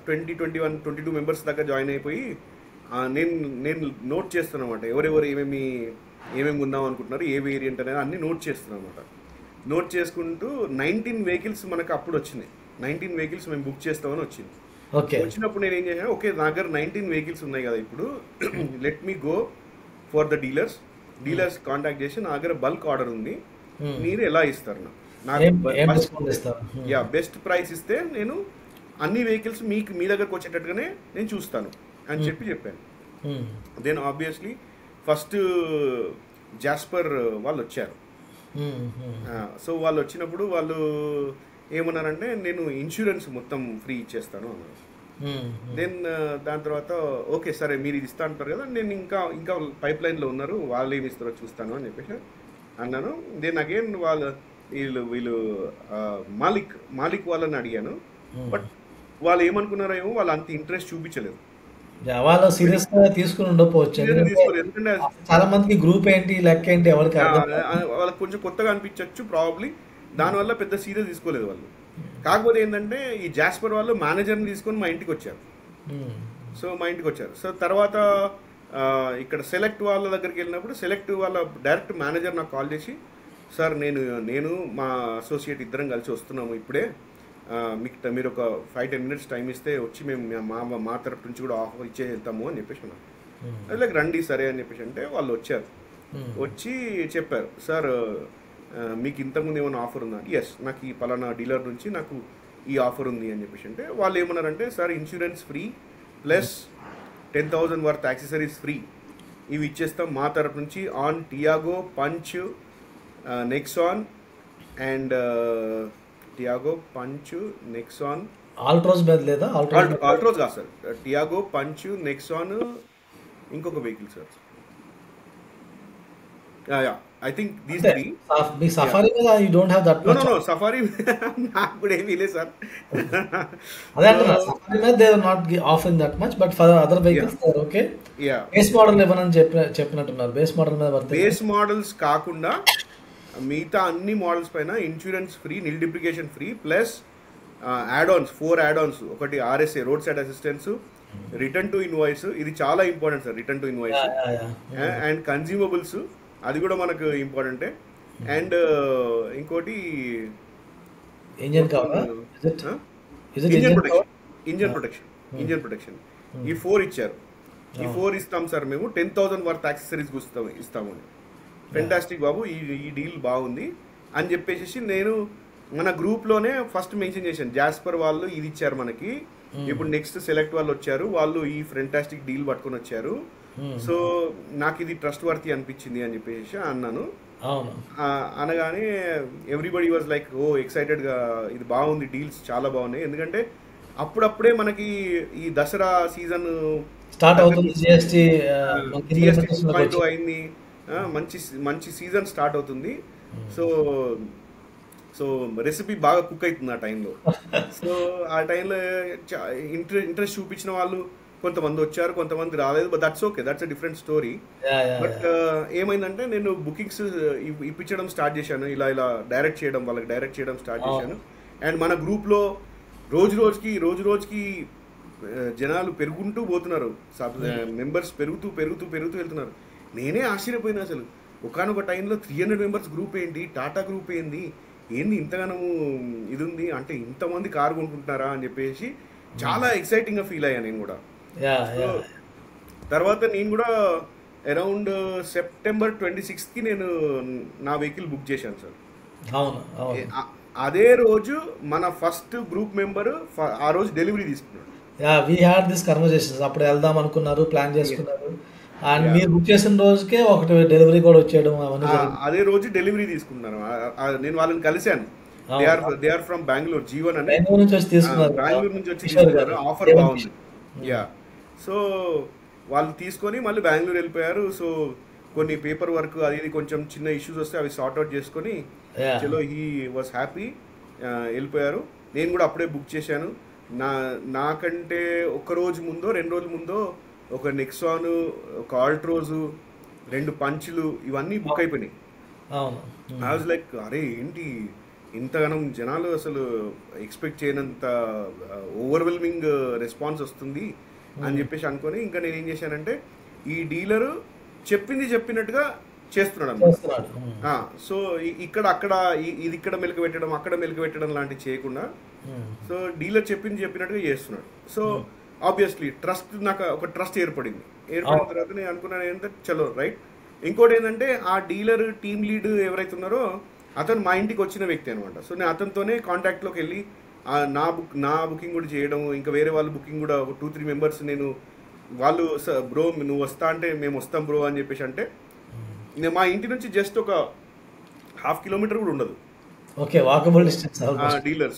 B: 20-21-22 మెంబర్స్ దాకా జాయిన్ అయిపోయి నేను నోట్ చేస్తాను అనమాట, ఎవరెవరు ఏమేమి ఉందాం అనుకుంటున్నారు, ఏ వేరియంట్ అనేది అన్ని నోట్ చేస్తున్నాను అనమాట. నోట్ చేసుకుంటూ 19 వెహికల్స్ మనకు అప్పుడు వచ్చినాయి. 19 వెహికల్స్ మేము బుక్ చేస్తామని వచ్చింది. వచ్చినప్పుడు నేను ఏం చేశాను, ఓకే నా దగ్గర 19 వెహికల్స్ ఉన్నాయి కదా, ఇప్పుడు let me go for the dealers contact చేసి నా దగ్గర బల్క్ ఆర్డర్ ఉంది, మీరు ఎలా ఇస్తారు నాకు బెస్ట్ ప్రైస్ ఇస్తే నేను అన్ని వెహికల్స్ మీ దగ్గరకు వచ్చేటట్టుగానే నేను చూస్తాను అని చెప్పాను. దెన్ ఆబ్వియస్లీ ఫస్ట్ జాస్పర్ వాళ్ళు వచ్చారు. సో వాళ్ళు వచ్చినప్పుడు వాళ్ళు ఏమన్నారంటే నేను ఇన్సూరెన్స్ మొత్తం ఫ్రీ ఇచ్చేస్తాను అన్నారు. దెన్ దాని తర్వాత ఓకే సరే మీరు ఇది ఇస్తా అంటారు కదా, నేను ఇంకా పైప్ లైన్లో ఉన్నారు, వాళ్ళు ఏమి ఇస్తారో చూస్తాను అని చెప్పేసి అన్నాను. దెన్ అగైన్ వీళ్ళు మాలిక్ వాళ్ళని అడిగాను. బట్ వాళ్ళు ఏమనుకున్నారో ఏమో, వాళ్ళు అంత ఇంట్రెస్ట్ చూపించలేదు.
A: వాళ్ళు సీరియస్ గా తీసుకుని ఉండకపోవచ్చు, ఎందుకంటే చాలా మందికి గ్రూప్ ఏంటి లెక్క ఏంటి ఎవరికి
B: వాళ్ళకి కొంచెం కొత్తగా అనిపించవచ్చు ప్రాబబ్లీ, దానివల్ల పెద్ద సీరియస్ తీసుకోలేదు వాళ్ళు. కాకపోతే ఏంటంటే ఈ జాస్పర్ వాళ్ళు మేనేజర్ని తీసుకొని మా ఇంటికి వచ్చారు. సో తర్వాత ఇక్కడ సెలెక్ట్ వాళ్ళ దగ్గరికి వెళ్ళినప్పుడు సెలెక్ట్ వాళ్ళ డైరెక్ట్ మేనేజర్ నాకు కాల్ చేసి, సార్ నేను మా అసోసియేట్ ఇద్దరం కలిసి వస్తున్నాము ఇప్పుడే, మీరు ఒక 5-10 minutes టైం ఇస్తే వచ్చి మేము మా తరపు నుంచి కూడా ఆఫర్ ఇచ్చే వెళ్తాము అని చెప్పేసి అన్నారు. అది రండి సరే అని చెప్పేసి అంటే వాళ్ళు వచ్చారు. వచ్చి చెప్పారు, సార్ మీకు ఇంతకుముందు ఏమైనా ఆఫర్ ఉందా? ఎస్, నాకు ఈ పలానా డీలర్ నుంచి నాకు ఈ ఆఫర్ ఉంది అని చెప్పేసి అంటే వాళ్ళు ఏమన్నారంటే, sir insurance free plus 10,000 worth accessories free, ఇవి ఇచ్చేస్తాం మా తరపు నుంచి on Tiago, Punch, Nexon and Tiago, Punch, Nexon,
A: Altroz లేదా
B: ఆల్ట్రోజ్ కాదు సార్, టియాగో, పంచ్, నెక్సాన్, ఇంకొక vehicle sir I think these
A: అంటే
B: 3.
A: మీ
B: యాహ్!
A: సఫారీ మీద you don't have that
B: no,
A: much.
B: No, no. Safari నాకు కూడా ఏమీ లేదు సార్.
A: అదే
B: సో
A: అంటున్నా, సఫారీ మీద they are not offering that much, but for other
B: yeah!
A: Vehicles they are okay.
B: Yeah!
A: Base model ఇవ్వనని చెప్పినట్టున్నారు. బేస్ మోడల్ మీద పడితే
B: బేస్ మోడల్స్ కాకుండా మిగతా అన్ని మోడల్స్ పైన insurance free, nil depreciation free, plus add ons 4 add ons. ఒకటి RSA, road side assistance, return to invoice, ఇది చాలా important sir, return to invoice. And consumables, అది కూడా మనకు ఇంపార్టెంటే. అండ్ ఇంకోటి
A: ఇంజన్
B: మొత్తం
A: కావాలా? Is it is it
B: engine
A: engine
B: protection,
A: cover?
B: Engine protection, engine protection. ఈ 4 ఇచ్చారు. ఈ 4 ఇస్తాం సార్ మేము. 10,000 వర్త్ యాక్సెసరీస్ ఇస్తామని. ఫెంటాస్టిక్ బాబు, ఈ డీల్ బాగుంది అని చెప్పేసి నేను మన గ్రూప్లోనే ఫస్ట్ మెన్షన్ చేశాను. జాస్పర్ వాళ్ళు ఇది ఇచ్చారు మనకి, ఇప్పుడు నెక్స్ట్ సెలెక్ట్ వాళ్ళు వచ్చారు, వాళ్ళు ఈ ఫెంటాస్టిక్ డీల్ పట్టుకొని వచ్చారు. సో నాకు ఇది ట్రస్ట్ వర్తి అనిపించింది అని చెప్పేసి అన్నాను.
A: అవును.
B: అనగానే ఎవ్రీబడి వాజ్ లైక్, ఓ ఎక్సైటెడ్గా, ఇది బాగుంది, డీల్స్ చాలా బాగున్నాయి. ఎందుకంటే అప్పుడప్పుడే మనకి ఈ దసరా సీజన్
A: స్టార్ట్ అవుతుంది. జిఎస్టీ
B: జిఎస్టీ 2.0 అయింది. మంచి మంచి సీజన్ స్టార్ట్ అవుతుంది. సో సో రెసిపీ బాగా కుక్ అవుతుంది ఆ టైంలో. సో ఆ టైంలో ఇంట్రెస్ట్ చూపించిన వాళ్ళు కొంతమంది వచ్చారు, కొంతమంది రాలేదు. But that's okay, that's a different story. But ఏమైందంటే నేను బుకింగ్స్ ఇప్పించడం స్టార్ట్ చేశాను. ఇలా డైరెక్ట్ చేయడం, వాళ్ళకి డైరెక్ట్ చేయడం స్టార్ట్ చేశాను. అండ్ మన గ్రూప్లో రోజు రోజుకి జనాలు పెరుగుకుంటూ పోతున్నారు. మెంబర్స్ పెరుగుతూ వెళ్తున్నారు. నేనే ఆశ్చర్యపోయినా అసలు. ఒకనొక టైంలో 300 మెంబర్స్ గ్రూప్ ఏంటి, టాటా గ్రూప్ ఏంది ఇంతగానము ఇది ఉంది అంటే, ఇంతమంది కారు కొనుక్కుంటున్నారా అని చెప్పేసి చాలా ఎక్సైటింగ్గా ఫీల్ అయ్యాను నేను కూడా. సో తర్వాత నేను కూడా అరౌండ్ సెప్టెంబర్ 26కి నేను నా వెహికల్ బుక్ చేశాను సార్. అదే రోజు మన ఫస్ట్ గ్రూప్ మెంబర్ ఆ రోజు డెలివరీ తీసుకున్నాడు.
A: We had this conversations. అప్పుడు వెళ్దాం అనుకున్నారు, ప్లాన్ చేసుకున్నారు, అండ్ మీరు బుక్ చేసిన రోజుకే ఒకటి డెలివరీ కూడా వచ్చేయడం అవన్నీ.
B: అదే రోజు డెలివరీ తీసుకున్నాను. నేను వాళ్ళని కలిశాను. They are from Bengaluru, Jeevan అని
A: బెంగళూరు నుంచి వచ్చి తీసుకున్నారు.
B: ఆఫర్ బాగుంది. యా, సో వాళ్ళు తీసుకొని మళ్ళీ బెంగళూరు వెళ్ళిపోయారు. సో కొన్ని పేపర్ వర్క్ అది కొంచెం చిన్న ఇష్యూస్ వస్తే అవి సార్ట్ అవుట్ చేసుకొని చలో హీ వాజ్ హ్యాపీ, వెళ్ళిపోయారు. నేను కూడా అప్పుడే బుక్ చేశాను. నాకంటే ఒక రోజు ముందో 2 రోజుల ముందో ఒక నెక్సాన్, ఒక ఆల్ట్రోజు, 2 పంచులు, ఇవన్నీ బుక్ అయిపోయినాయి. ఐ వాజ్ లైక్, అరే ఏంటి ఇంతగానం జనాలు అసలు ఎక్స్పెక్ట్ చేయనంత ఓవర్వెల్మింగ్ రెస్పాన్స్ వస్తుంది అని చెప్పేసి అనుకొని, ఇంకా నేను ఏం చేశానంటే ఈ డీలరు చెప్పినట్టుగా చేస్తున్నాడు అన్నమాట. సో అక్కడ ఇది ఇక్కడ మెలిక పెట్టడం, అక్కడ మెలిక పెట్టడం లాంటివి చేయకుండా, సో డీలర్ చెప్పినట్టుగా చేస్తున్నాడు. సో ఆబ్వియస్లీ నాకు ఒక ట్రస్ట్ ఏర్పడిన తర్వాత నేను అనుకున్నాను ఏంటంటే చలో రైట్. ఇంకోటి ఏంటంటే ఆ డీలర్ టీమ్ లీడ్ ఎవరైతే ఉన్నారో అతను మా ఇంటికి వచ్చిన వ్యక్తి అనమాట. సో నేను అతనితోనే కాంటాక్ట్లోకి వెళ్ళి నా బుకింగ్ కూడా చేయడం, ఇంకా వేరే వాళ్ళ బుకింగ్ కూడా 2-3 మెంబర్స్ నేను వాళ్ళు బ్రో నువ్వు వస్తా అంటే మేము వస్తాం బ్రో అని చెప్పేసి అంటే, మా ఇంటి నుంచి జస్ట్ ఒక 1/2 కిలోమీటర్ కూడా ఉండదు.
A: Okay, walkable distance
B: dealer.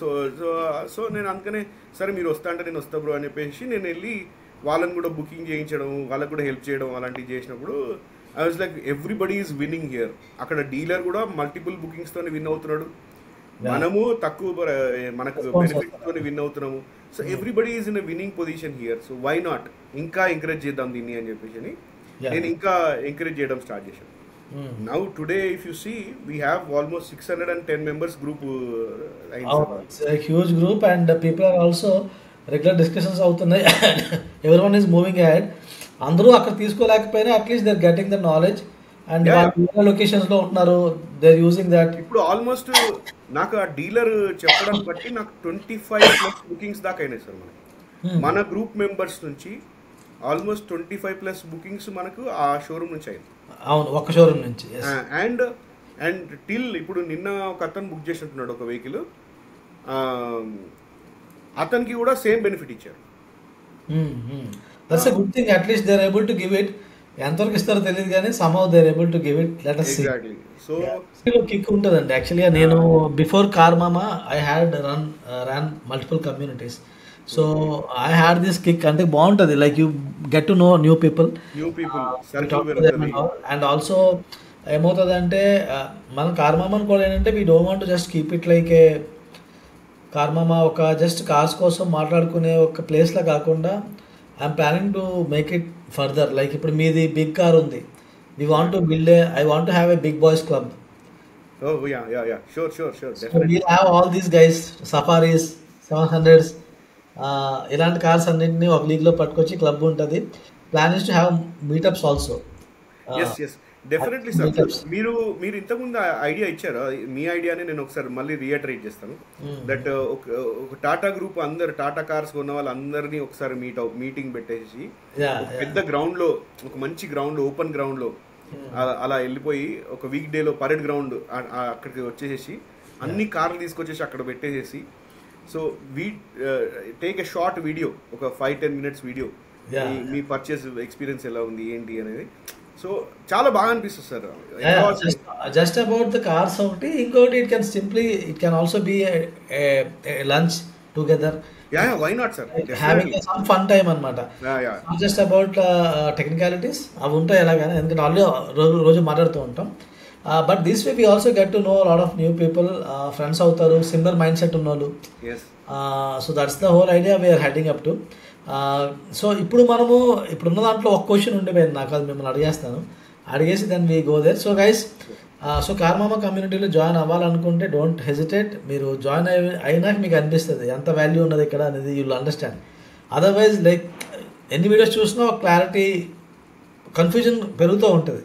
B: So నేను అందుకనే సరే మీరు వస్తా అంటే నేను వస్తా బ్రో అని చెప్పేసి నేను వెళ్ళి వాళ్ళని కూడా బుకింగ్ చేయించడం, వాళ్ళకి కూడా హెల్ప్ చేయడం అలాంటివి చేసినప్పుడు I was like everybody is winning here. అక్కడ డీలర్ కూడా మల్టిపుల్ బుకింగ్స్తో విన్ అవుతున్నాడు, మనము తక్కువ మనకు బెనిఫిట్తో విన్ అవుతున్నాము. So everybody is in winning position here. So why not ఇంకా ఎంకరేజ్ చేద్దాం దీన్ని అని చెప్పేసి నేను ఇంకా ఎంకరేజ్ చేయడం స్టార్ట్ చేశాను. Now today if you see we have almost 610 members group.
A: It's a huge group and people are also regular discussions అవుతున్నాయి. Everyone is moving ahead. అందరూ అక్కడ తీసుకోలేకపోయినా at least they are getting the knowledge and వాళ్ళ locations లో ఉంటున్నారు, they are using that.
B: ఇప్పుడు almost నాకు ఆ డీలర్ చెప్పడం బట్టి నాకు 25+ బుకింగ్స్ దాకా అయినాయి సార్. మన గ్రూప్ మెంబర్స్ నుంచి ఆల్మోస్ట్ 25+ బుకింగ్స్ మనకు ఆ షోరూమ్ నుంచి అయింది.
A: అవును, ఒక షోరూమ్ నుంచి.
B: అండ్ టిల్ ఇప్పుడు నిన్న ఒక అతను బుక్ చేసినట్టున్నాడు ఒక వెహికల్, అతనికి కూడా సేమ్ బెనిఫిట్ ఇచ్చారు.
A: That's a good thing. At least they are able to give it. ఎంతవరకు ఇస్తారో తెలియదు కానీ somehow they are able to give it. Let us see.
B: Exactly. So
A: kick ఉంటుందండి. యాక్చువల్గా నేను before Car Mama I had run multiple communities. So I had this kick. అంటే బాగుంటుంది, like you get to know new people
B: circle
A: and also ఏమవుతుందంటే మన కార్మామాని కూడా ఏంటంటే we don't want to just keep it like a Car Mama ఒక just cars కోసం మాట్లాడుకునే ఒక ప్లేస్లో కాకుండా I'm planning to make it further. Like ఇప్పుడు మీది బిగ్ కార్ ఉంది, we want to build I want to have a big boys club.
B: Oh yeah, sure,
A: So
B: definitely.
A: we'll have all these guys, Safaris, 700s, ఇలాంటి cars అన్నింటినీ ఒక లీగ్లో పట్టుకొచ్చి club ఉంటుంది. Plan is to have meetups also.
B: Yes definitely sir. మీరు ఇంతకుముందు idea ఇచ్చారు, మీ ఐడియాని నేను ఒకసారి మళ్ళీ రీఎటరేట్ చేస్తాను. దట్ ఒక టాటా గ్రూప్ అందరు టాటా కార్స్ ఉన్న వాళ్ళందరినీ ఒకసారి మీటింగ్ పెట్టేసి పెద్ద గ్రౌండ్లో, ఒక మంచి గ్రౌండ్, ఓపెన్ గ్రౌండ్లో అలా వెళ్ళిపోయి ఒక వీక్ డేలో పరేడ్ గ్రౌండ్ అక్కడికి వచ్చేసేసి అన్ని కార్లు తీసుకొచ్చేసి అక్కడ పెట్టేసేసి, so we take a short video, ఒక 5-10 minutes వీడియో, మీ పర్చేస్ ఎక్స్పీరియన్స్ ఎలా ఉంది ఏంటి అనేది. సో చాలా బాగా అనిపిస్తుంది sir.
A: Just about the cars ఒకటి, ఇంకోటి it can also be lunch together.
B: Why not sir,
A: having some fun time అనమాట. జస్ట్ అబౌట్ టెక్నికాలిటీస్ అవి ఉంటాయి ఎలాగైనా, ఎందుకంటే ఆల్రెడీ రోజు మాట్లాడుతూ ఉంటాం. But this way we also get to know lot of new people, friends అవుతారు, సిమిలర్ మైండ్ సెట్ ఉన్న వాళ్ళు. So that's the whole idea we're heading up to. So ఇప్పుడున్న దాంట్లో ఒక క్వశ్చన్ ఉండిపోయింది నాకు, అది మిమ్మల్ని అడిగేసి then we go there. So guys, so Car Mama కమ్యూనిటీలో జాయిన్ అవ్వాలనుకుంటే డోంట్ హెజిటేట్. మీరు జాయిన్ అయినాక మీకు అనిపిస్తుంది ఎంత వాల్యూ ఉన్నది ఇక్కడ అనేది, you will understand. Otherwise like ఎన్ని వీడియోస్ చూసినా ఒక క్లారిటీ, కన్ఫ్యూజన్ పెరుగుతూ ఉంటుంది.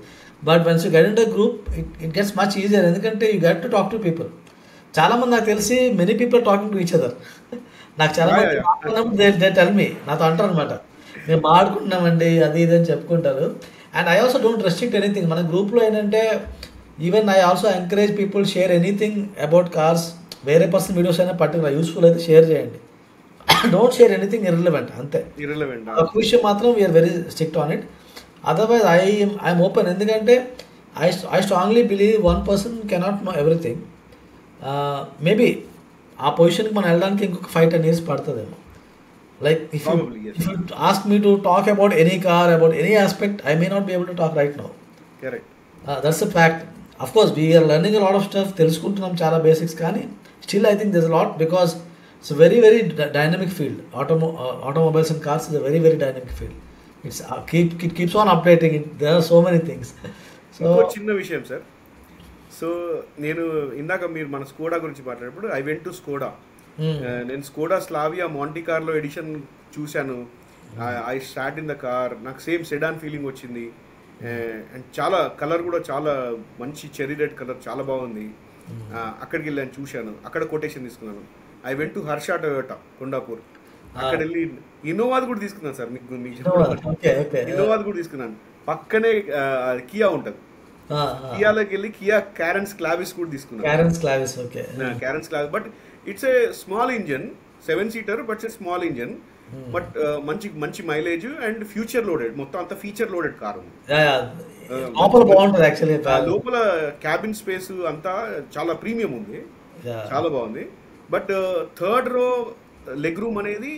A: But once you get in the group it gets much easier, ఎందుకంటే you get to talk to people. చాలామంది నాకు తెలిసి many people talking to each other. నాకు చాలా మంది దే టెల్ మీ, నాతో అంటారు అనమాట, మేము మాట్లాడుకుంటున్నామండి అది ఇది అని చెప్పుకుంటారు. And I also don't restrict anything. మన గ్రూప్లో ఏంటంటే even I also encourage people share anything about cars. వేరే పర్సన్ వీడియోస్ అయినా పర్టికులర్ యూస్ఫుల్ అయితే షేర్ చేయండి. డోంట్ షేర్ ఎనీథింగ్ ఇర్రిలవెంట్, అంతే. ఒక విషయం మాత్రం we're very strict on it. Otherwise I'm open, ఎందుకంటే I strongly believe one person cannot know everything. Maybe ఆ పొజిషన్కి మనం వెళ్ళడానికి ఇంకొక 5-10 years పడుతుందేమో. Like if you ask me to talk about any car, about any aspect, I may not be able to talk right now.
B: Correct.
A: That's a fact. Of course, we are learning a lot of stuff. తెలుసుకుంటున్నాం చాలా basics, కానీ still I think there's a lot, because it's a very very dynamic field. Automobiles and cars is a very very dynamic field. It keeps on updating. There are so many things. So
B: చిన్న విషయం sir. So నేను ఇందాక మీరు మన Skoda గురించి మాట్లాడినప్పుడు I went to Skoda. నేను Skoda Slavia Monty కార్లో ఎడిషన్ చూశాను. I start in the car, నాకు సేమ్ సెడాన్ ఫీలింగ్ వచ్చింది. అండ్ చాలా కలర్ కూడా చాలా మంచి చెరీ రెడ్ కలర్, చాలా బాగుంది. అక్కడికి వెళ్ళాను, చూశాను, అక్కడ కొటేషన్ తీసుకున్నాను. I went to Harsha Toyota Kondapur, అక్కడ వెళ్ళి ఇన్నోవాది కూడా తీసుకున్నాను సార్. మీకు ఇన్నోవాది కూడా తీసుకున్నాను. పక్కనే కియా ఉంటుంది, కియాలోకి వెళ్ళి కియా క్యారెన్స్ క్లావిస్ కూడా తీసుకున్నాను. Carens Clavis, but it's a small engine, 7-seater, but it's small engine, but మంచి మైలేజ్ అండ్ ఫ్యూచర్ లోడెడ్, మొత్తం అంత ఫీచర్ లోడెడ్ కార్ ఉంది. లోపల క్యాబిన్ స్పేస్ అంతా చాలా ప్రీమియం ఉంది, చాలా బాగుంది. But third row leg room అనేది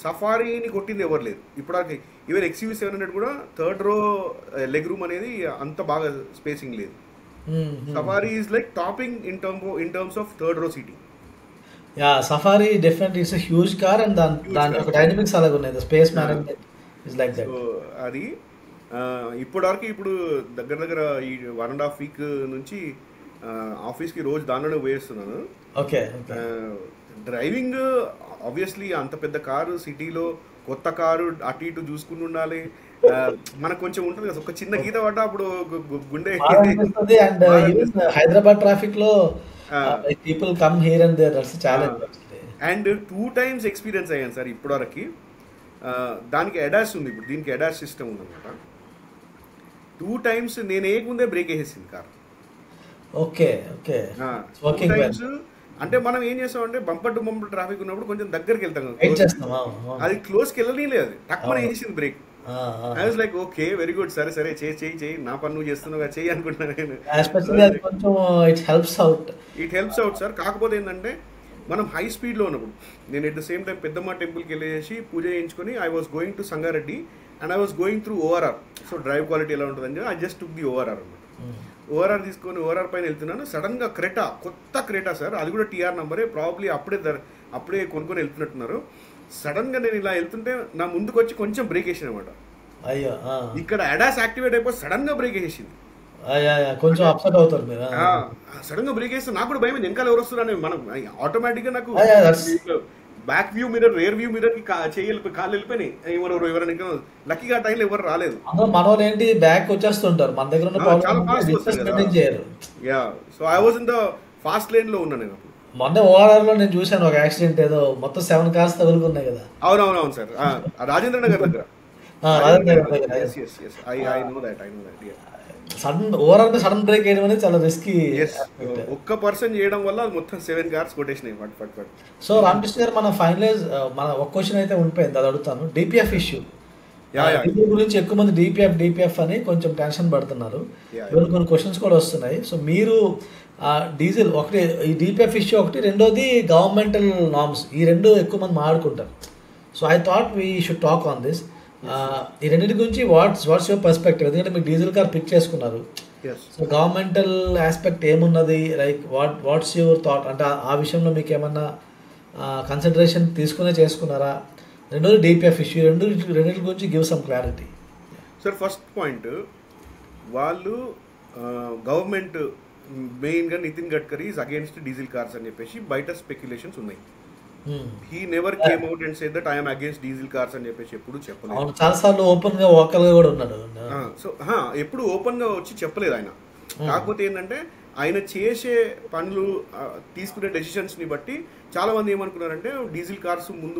B: సఫారీని కొట్టింది ఎవరు లేదు ఇప్పుడు. ఈవెన్ XUV 700 కూడా థర్డ్ రో లెగ్ రూమ్ అనేది అంత బాగా స్పేసింగ్ లేదు. Safari is like topping in terms of third row seating.
A: Safari definitely it's a huge car, and దాని యొక్క డైనమిక్స్ అలాగే ఉన్నాయి. Space management is like that.
B: So అది ఇప్పుడు దగ్గర ఈ 1.5 week నుంచి ఆఫీస్కి రోజు దానిలోనే వేస్తున్నాను.
A: ఓకే.
B: డ్రైవింగ్ ఆబ్వియస్లీ అంత పెద్ద కారు, సిటీలో కొత్త కారు, అటు ఇటు చూసుకుని ఉండాలి. మనకు కొంచెం ఉంటుంది కదా, ఒక చిన్న గీత పడ్డా అప్పుడు గుండె.
A: అండ్ హైదరాబాద్ ట్రాఫిక్ లో people come here and there, that's challenge.
B: And 2 times experience అయ్యాను సార్ ఇప్పటి వరకు. దానికి అడాస్ ఉంది, ఇప్పుడు దీనికి అడాస్ సిస్టమ్ ఉందన్నమాట. 2 times నేను ఏకుందే బ్రేక్ వేసేసింది కార్.
A: ఓకే.
B: అంటే మనం ఏం చేస్తామంటే బంపర్ టు బంపర్ ట్రాఫిక్ ఉన్నప్పుడు కొంచెం దగ్గరికి వెళ్తాం, అది క్లోజ్కి వెళ్ళని లేదు, తక్కువ వేసేసింది brake. I was like okay very good, సరే చేయి, నా పని నువ్వు చేస్తున్నావు చేయి అనుకుంటున్నాను నేను. It helps out sir. కాకపోతే ఏంటంటే మనం హై స్పీడ్లో ఉన్నప్పుడు, నేను ఎట్ ద సేమ్ టైం పెద్దమ్మ టెంపుల్కి వెళ్ళేసి పూజ చేయించుకొని I was going to Sangareddy and I was going through ORR. So drive quality ఎలా ఉంటుందని I just took the ORR అనమాట. ఓఆర్ఆర్ తీసుకొని ఓఆర్ఆర్ పైన వెళ్తున్నాను, సడన్గా క్రెటా, కొత్త క్రెటా సార్, అది కూడా టీఆర్ నంబరే, ప్రాబ్లీ అప్పుడే కొనుక్కొని వెళ్తున్నట్టున్నారు. సడన్గా నేను ఇలా వెళ్తుంటే నా ముందుకు వచ్చి కొంచెం బ్రేక్ వేసింది అనమాట.
A: అయ్యో
B: ఇక్కడ అడాస్ యాక్టివేట్ అయిపోయి సడన్గా బ్రేక్ వేసేసింది.
A: కొంచెం అప్సెట్ అవుతారు మీరు.
B: సడన్గా బ్రేక్ వేస్తే నాకు కూడా భయం, వెనకాల ఎవరు వస్తున్నారని. మనం ఆటోమేటిక్గా నాకు back view mirror, rear view mirror కి కాళ్ళు వెళ్ళిపోయినాయి. ఎవరైనా ఇంకా లక్కీగా టైంలో ఎవరు రాలేదు.
A: మనోళ్ళు ఏంటి బ్యాక్ వచ్చేస్తుంటారు, మన దగ్గర
B: చాలా ఫాస్ట్ వస్తారు. Yeah, so I was in the fast lane లో ఉన్నా నేను.
A: మొన్న ఓఆర్ఆర్ లో నేను చూశాను ఒక యాక్సిడెంట్, ఏదో మొత్తం 7 కార్స్ తగులుకున్నాయి కదా.
B: అవునవును సార్, రాజేంద్ర నగర్ దగ్గర.
A: సడన్ బ్రేక్ వేయడం అనేది చాలా రిస్కీ.
B: ఒక్క పర్సన్ చేయడం వల్ల మొత్తం 7 కార్స్ కొట్టేసినాయి.
A: సో రామకృష్ణ గారు, మన ఫైనలైజ్ మన ఒక క్వశ్చన్ అయితే ఉండిపోయింది, అది అడుగుతాను. డిపిఎఫ్ ఇష్యూ డీజిల్ గురించి ఎక్కువ మంది డిపిఎఫ్ అని కొంచెం టెన్షన్ పడుతున్నారు. కొన్ని క్వశ్చన్స్ కూడా వస్తున్నాయి. సో మీరు డీజిల్ ఒకటి, ఈ డిపిఎఫ్ ఇష్యూ ఒకటి, రెండోది గవర్నమెంటల్ నార్మ్స్, ఈ రెండు ఎక్కువ మంది మాట్లాడుకుంటారు. So I thought we should talk on this. ఈ రెండింటి గురించి వాట్స్ యువర్ పర్స్పెక్టివ్? ఎందుకంటే మీరు డీజిల్ కార్ పిక్ చేసుకున్నారు. సో గవర్నమెంటల్ ఆస్పెక్ట్ ఏమున్నది, లైక్ వాట్స్ యువర్ థాట్? అంటే ఆ విషయంలో మీకు ఏమన్నా కన్సిడరేషన్ తీసుకునే చేసుకున్నారా? రెండోది డిపిఎఫ్ ఇష్యూ, రెండింటి గురించి give some clarity.
B: Sir, first point, వాళ్ళు గవర్నమెంట్ మెయిన్గా Nitin Gadkari is against diesel cars అని చెప్పేసి బయట స్పెక్యులేషన్స్ ఉన్నాయి. He never came out and said that I am against diesel cars అని చెప్పేసి ఎప్పుడు చెప్పలేదు.
A: చాలాసార్లు ఓపెన్ గా వోకల్ గా కూడా ఉన్నాడు.
B: సో ఎప్పుడు ఓపెన్ గా వచ్చి చెప్పలేదు ఆయన. కాకపోతే ఏంటంటే ఆయన చేసే పనులు, తీసుకునే డెసిషన్స్ ని బట్టి చాలా మంది ఏమనుకున్నారంటే డీజిల్ కార్స్ ముందు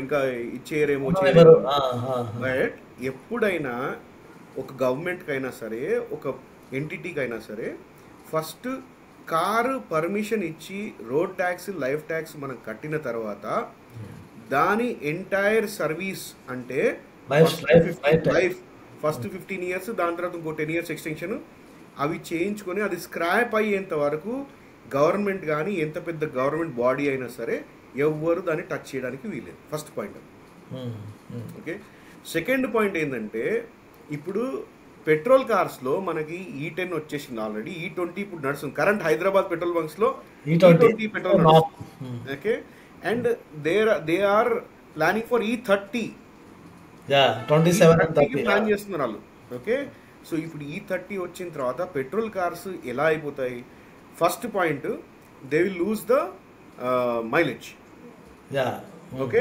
B: ఇంకా ఇచ్చేయరేమో. బట్ ఎప్పుడైనా ఒక గవర్నమెంట్కి అయినా సరే, ఒక ఎంటిటీకి అయినా సరే, ఫస్ట్ కారు పర్మిషన్ ఇచ్చి రోడ్ ట్యాక్స్, లైఫ్ ట్యాక్స్ మనం కట్టిన తర్వాత దాని ఎంటైర్ సర్వీస్ అంటే లైఫ్ ఫస్ట్ 15 years, దాని తర్వాత ఇంకో 10 years ఎక్స్టెన్షన్, అవి చేయించుకొని అది స్క్రాప్ అయ్యేంత వరకు గవర్నమెంట్ కానీ ఎంత పెద్ద గవర్నమెంట్ బాడీ అయినా సరే ఎవ్వరు దాన్ని టచ్ చేయడానికి వీలేదు. First point. Okay, second point ఏంటంటే ఇప్పుడు పెట్రోల్ కార్స్లో మనకి E10 వచ్చేసింది ఆల్రెడీ. E20 ఇప్పుడు నడుస్తుంది. కరెంట్ హైదరాబాద్ పెట్రోల్ బంక్స్లో E20 పెట్రోల్ నడుస్తుంది. Okay, and they are planning for E30 plan చేస్తున్నారు వాళ్ళు. ఓకే, సో ఇప్పుడు E30 వచ్చిన తర్వాత పెట్రోల్ కార్స్ ఎలా అయిపోతాయి? First point, they will lose the mileage. Okay,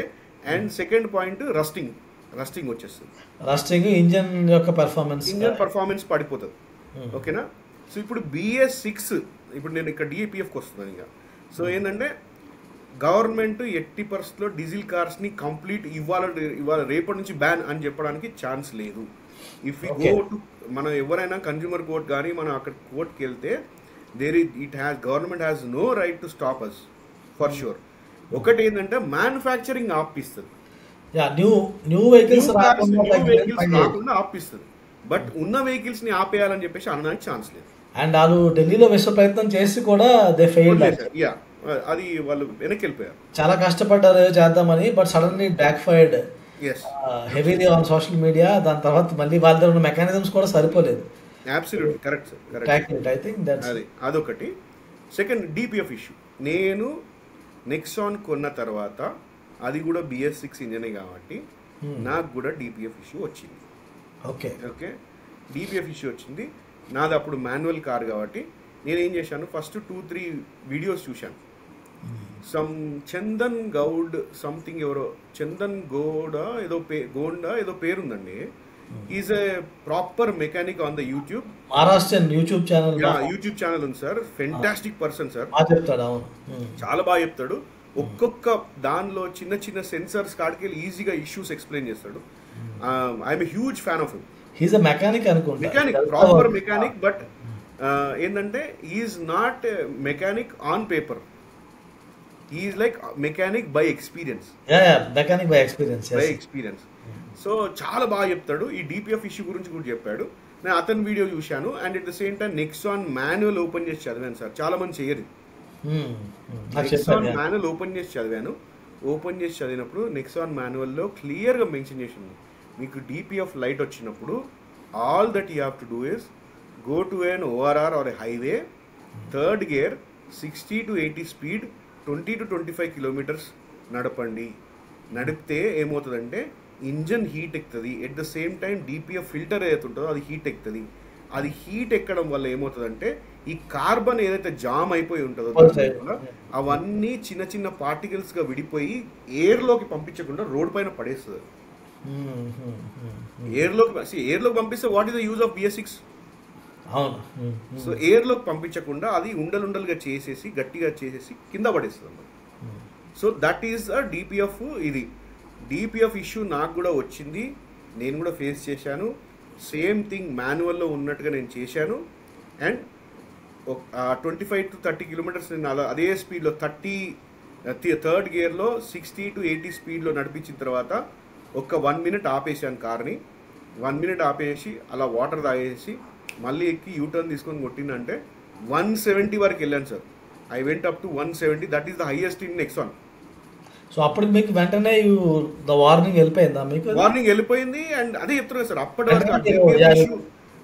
B: and second point, rusting వచ్చేస్తుంది.
A: ఇంజన్
B: పర్ఫార్మెన్స్ పడిపోతుంది. ఓకేనా? సో ఇప్పుడు BS6, ఇప్పుడు నేను ఇక్కడ DPFకి వస్తున్నాను ఇక. సో ఏంటంటే గవర్నమెంట్ 80% డీజిల్ కార్స్ని కంప్లీట్ ఇవాళ రేపటి నుంచి బ్యాన్ అని చెప్పడానికి ఛాన్స్ లేదు. ఇఫ్ యూ గో టు, మనం ఎవరైనా కన్జ్యూమర్ కోర్ట్ కానీ మనం అక్కడ కోర్ట్కి వెళ్తే government has no right to stop us for sure. ఒకటి ఏంటంటే మ్యానుఫ్యాక్చరింగ్ ఆపిస్తుంది,
A: న్యూ వెహికల్స్
B: రాకుండా ఆపిస్తుంది. బట్ ఉన్న వెహికల్స్ ని ఆపేయాలని చెప్పేసి అనడానికి ఛాన్స్ లేదు.
A: అండ్ వాళ్ళు ఢిల్లీలో విశ్వ ప్రయత్నం చేసి కూడా దే ఫెయిల్డ్.
B: అది వాళ్ళు వెనక్కి వెళ్ళిపోయారు.
A: చాలా కష్టపడ్డారు చేద్దామని, but suddenly backfired heavily on social media. దాని తర్వాత మళ్ళీ వాళ్ళ దగ్గర ఉన్న మెకానిజమ్స్ కూడా సరిపోలేదు.
B: Absolutely correct sir.
A: I think that's
B: అదొకటి. Second, DPF issue. నేను నెక్సాన్ కొన్న తర్వాత అది కూడా BS6 ఇంజనే కాబట్టి నాకు కూడా DPF ఇష్యూ వచ్చింది. ఓకే, DPF ఇష్యూ వచ్చింది. నాది అప్పుడు మాన్యువల్ కార్ కాబట్టి నేను ఏం చేశాను, ఫస్ట్ 2-3 వీడియోస్ చూశాను. చందన్ గౌడ్ సంథింగ్, ఎవరో చందన్ గోడా ఏదో పేరుందండి. Is a proper mechanic on the YouTube,
A: Maharashtran YouTube
B: channel ఉంది సార్. ఫెంటాస్టిక్ పర్సన్ సార్, చాలా బాగా చెప్తాడు. ఒక్కొక్క దానిలో చిన్న చిన్న సెన్సర్స్ కాడికి ఈజీగా ఇష్యూస్ ఎక్స్ప్లెయిన్ చేస్తాడు. I'm huge fan of him.
A: He's a mechanic
B: proper mechanic. But ఏంటంటే is not mechanic on paper, is like mechanic by experience. So చాలా బాగా చెప్తాడు. ఈ DPF ఇష్యూ గురించి కూడా చెప్పాడు. నేను అతని వీడియో చూశాను. And at the same time Nexon manual open చేసి చదివాను సార్. చాలా మంది చేయరు. నెక్సాన్ మాన్యువల్ ఓపెన్ చేసి చదివినప్పుడు నెక్సాన్ మాన్యువల్లో క్లియర్గా మెన్షన్ చేసింది, మీకు DPF లైట్ వచ్చినప్పుడు all that you have to do is go to an ORR or a highway, third gear, 60 to 80 speed, 20 to 25 kilometers నడపండి. నడిపితే ఏమవుతుందంటే ఇంజన్ హీట్ ఎక్కుతుంది. At the same time DPF filter ఏదైతే ఉంటుందో అది heat ఎక్కుతుంది. అది heat ఎక్కడం వల్ల ఏమవుతుందంటే ఈ కార్బన్ ఏదైతే జామ్ అయిపోయి ఉంటుందో అవన్నీ చిన్న చిన్న పార్టికల్స్గా విడిపోయి ఎయిర్లోకి పంపించకుండా రోడ్ పైన పడేస్తుంది. ఎయిర్లోకి పంపిస్తే what is the use of BS6? So ఎయిర్లోకి పంపించకుండా అది ఉండలుండలుగా చేసేసి గట్టిగా చేసేసి కింద పడేస్తుంది అన్నమాట. So that is a DPF. ఇది డిపిఎఫ్ ఇష్యూ నాకు కూడా వచ్చింది, నేను కూడా ఫేస్ చేశాను. సేమ్ థింగ్ మాన్యువల్లో ఉన్నట్టుగా నేను చేశాను. అండ్ 25 to 30 కిలోమీటర్స్ నేను అదే స్పీడ్లో థర్డ్ గేర్లో 60 to 80 స్పీడ్లో నడిపించిన తర్వాత ఒక 1 minute ఆపేసాను కార్ని. 1 minute ఆపేసి అలా వాటర్ తాగేసి మళ్ళీ ఎక్కి యూటర్న్ తీసుకొని కొట్టిందంటే 170 వరకు వెళ్ళాను sir. I went up to 170. That is the highest in Nexon.
A: So అప్పుడు మీకు వెంటనే వార్నింగ్ వెళ్ళిపోయిందా? మీకు
B: వార్నింగ్ వెళ్ళిపోయింది. అండ్ అదే చెప్తున్నా సార్, అప్పటి వరకు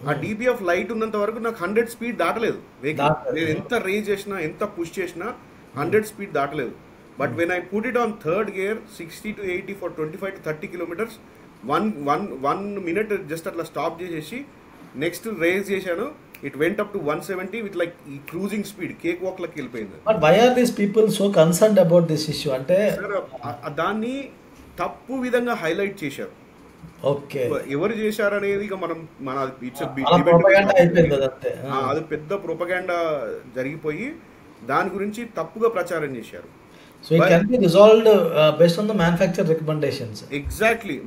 B: ఆ డిపిఎఫ్ లైట్ ఉన్నంత వరకు నాకు 100 స్పీడ్ దాటలేదు వెహికల్. నేను ఎంత రేజ్ చేసినా ఎంత పుష్ చేసినా 100 స్పీడ్ దాటలేదు. But when I put it on third gear 60 to 80 for 25 to 30 kilometers, 1 minute just అట్లా స్టాప్ చేసేసి నెక్స్ట్ రేజ్ చేశాను. It went up to 170 with like ఈ క్రూజింగ్ స్పీడ్ కేక్ వాక్ లకి వెళ్ళిపోయింది.
A: But why are these people so concerned about this issue? అంటే
B: దాన్ని తప్పు విధంగా హైలైట్ చేశారు.
A: ఓకే,
B: ఎవరు చేశారు అనేది ఇక మన అది పెద్ద ప్రొపగాండా జరిగిపోయి దాని గురించి తప్పుగా ప్రచారం చేశారు.
A: So it can be resolved based on the manufacturer recommendations.
B: Exactly,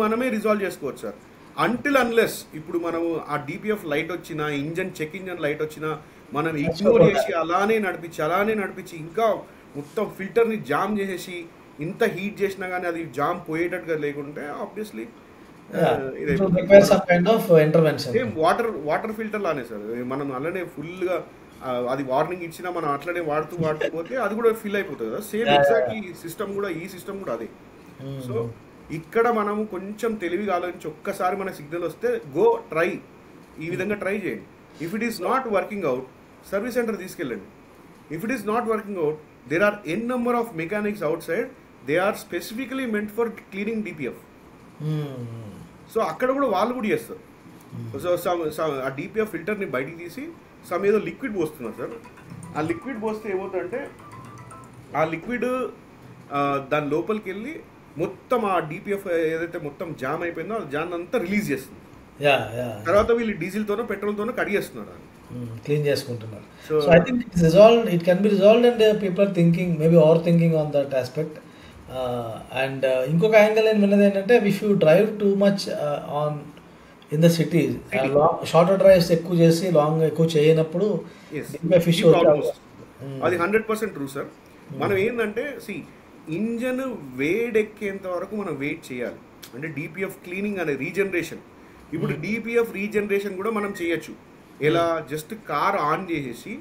B: మనమే రిజాల్వ్ చేసుకోవచ్చు సార్. అంటిల్ అన్లెస్ ఇప్పుడు మనం ఆ డిపిఎఫ్ లైట్ వచ్చినా, చెక్ ఇంజన్ లైట్ వచ్చినా మనం ఇగ్నోర్ చేసి అలానే నడిపించి ఇంకా మొత్తం ఫిల్టర్ని జామ్ చేసేసి ఇంత హీట్ చేసినా కానీ అది జామ్ పోయేటట్టుగా లేకుంటే ఆబ్వియస్లీ వాటర్ ఫిల్టర్ లానే సార్. మనం అలానే ఫుల్గా అది వార్నింగ్ ఇచ్చినా మనం అట్లనే వాడుతూ పోతే అది కూడా ఫిల్ అయిపోతుంది కదా. సేమ్ ఎగ్జాక్ట్ ఈ సిస్టమ్ కూడా అదే. సో ఇక్కడ మనము కొంచెం తెలివిగా ఆలోచించి ఒక్కసారి మన సిగ్నల్ వస్తే ట్రై ఈ విధంగా ట్రై చేయండి. If it is not working out service centre తీసుకెళ్ళండి. If it is not working out there are n number of mechanics outside, they are specifically meant for cleaning DPF. So అక్కడ కూడా వాళ్ళు కూడా చేస్తారు. So ఆ DPF ఫిల్టర్ని బయటికి తీసి ఏదో లిక్విడ్ పోస్తున్నారు సార్. ఆ లిక్విడ్ పోస్తే ఏమవుతుందంటే ఆ లిక్విడ్ దాని లోపలికి వెళ్ళి మొత్తం ఆ డిపిఎఫ్ ఏదైతే మొత్తం జామ్ అయిపోయిందో ఆ జామ్ అంతా రిలీజ్ చేస్తుంది. తర్వాత వీళ్ళు డీజిల్తోనో పెట్రోల్తోనో కడిగేస్తున్నారు,
A: క్లీన్ చేసుకుంటున్నారు. So I think it can be resolved and people are thinking maybe over thinking on that aspect. And ఇంకొక యాంగిల్ నేను విన్నది ఏంటంటే if you drive too much on in the city, shorter drives ఎక్కువ చేసి long ఎక్కువ చేయనప్పుడు fish
B: అది 100% true sir. మనం ఏంటంటే ఇంజన్ వేడెక్కేంత వరకు మనం వెయిట్ చేయాలి. అంటే డిపిఎఫ్ క్లీనింగ్ అనే రీజనరేషన్, ఇప్పుడు డిపిఎఫ్ రీజనరేషన్ కూడా మనం చేయొచ్చు. ఎలా, జస్ట్ కార్ ఆన్ చేసేసి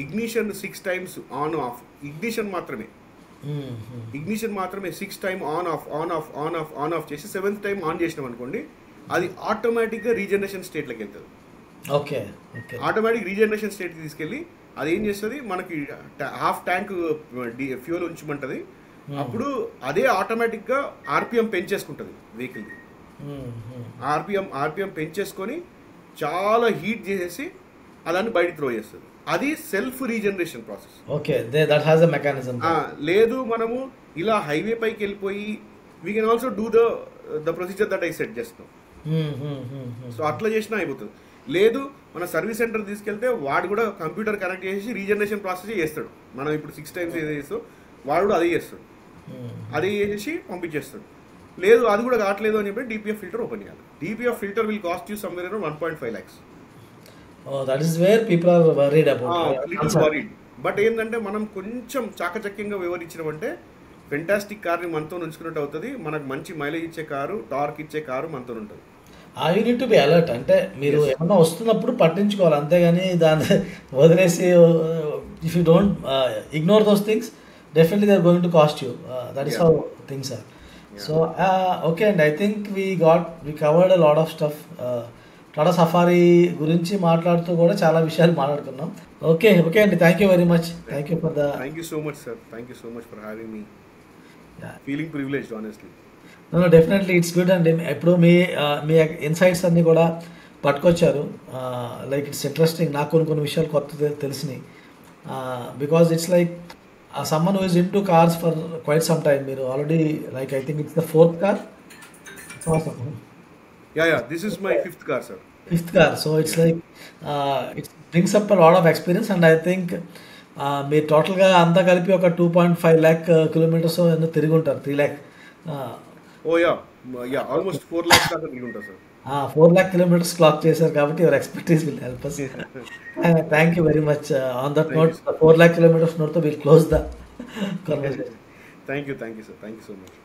B: ignition 6 times on off, ignition మాత్రమే 6 times ఆన్ ఆఫ్ చేసి 7th time ఆన్ చేసినాం అనుకోండి, అది ఆటోమేటిక్గా రీజనరేషన్ స్టేట్లోకి వెళ్తుంది.
A: ఓకే,
B: ఆటోమేటిక్ రీజనరేషన్ స్టేట్కి తీసుకెళ్ళి అది ఏం చేస్తుంది, మనకి హాఫ్ ట్యాంక్ ఫ్యూయల్ ఉంచమంటుంది. అప్పుడు అదే ఆటోమేటిక్గా ఆర్పిఎం పెంచేసుకుంటుంది వెహికల్ది. ఆర్పిఎం పెంచేసుకొని చాలా హీట్ చేసేసి అదాన్ని బయట త్రో చేస్తుంది. అది self regeneration process.
A: Okay, that has a mechanism.
B: లేదు మనము ఇలా హైవే పైకి వెళ్ళిపోయి we can also do the procedure that I set just now. So అట్లా చేసినా అయిపోతుంది. లేదు మన సర్వీస్ సెంటర్ తీసుకెళ్తే వాడు కూడా కంప్యూటర్ కనెక్ట్ చేసి రీజనరేషన్ ప్రాసెస్ చేస్తాడు. మనం ఇప్పుడు 6 times ఏదో చేస్తాం, వాడు కూడా అదే చేస్తాడు. అదే చేసి పంపించేస్తాడు. లేదు అది కూడా కావట్లేదు అని చెప్పి డిపిఎఫ్ ఫిల్టర్ ఓపెన్ చేయాలి. DPF filter will cost you somewhere around 1.5 lakhs.
A: That is where people are worried about.
B: But ఏంటంటే మనం కొంచెం చాకచక్యంగా వివరించినామంటే ఫెంటాస్టిక్ కార్ని మనతో ఉంచుకున్నట్టు అవుతుంది. మనకు మంచి మైలేజ్ ఇచ్చే కారు, టార్క్ ఇచ్చే కారు మనతో ఉంటుంది.
A: You need to be alert. అంటే మీరు ఏమన్నా వస్తున్నప్పుడు పట్టించుకోవాలి, అంతేగాని దాన్ని వదిలేసి if you don't ignore those things definitely they are going to cost you. That is how things are. So okay అండి, I think we covered a lot of stuff. Tata Safari గురించి మాట్లాడుతూ కూడా చాలా విషయాలు మాట్లాడుకున్నాం. ఓకే ఓకే అండి, thank you very much. Thank you for the
B: thank you so much sir, thank you so much for having me. Feeling privileged honestly.
A: Definitely it's good అండి. ఎప్పుడు మీ ఇన్సైట్స్ అన్నీ కూడా పట్టుకొచ్చారు. Like it's interesting. నాకు కొన్ని విషయాలు కొత్త తెలిసినాయి. Because it's like someone who is into cars for quite some time. మీరు already like I think it's the 4th car.
B: This is my 5th car sir.
A: 5th car. So it's like it's brings up lot of experience and I think మీరు టోటల్గా అంతా కలిపి ఒక 2.5 lakh kilometres ఎందుకు తిరిగి ఉంటారు. 3 lakh.
B: Almost 4 lakhs దాకా తిరిగి ఉంటారు సార్.
A: 4 lakh kilometers క్లాక్ చేశారు కాబట్టి your expertise will help us. Thank you very much. On that note 4 lakh kilometers నోట్తో will close the conversation.
B: Thank you sir, thank you so much.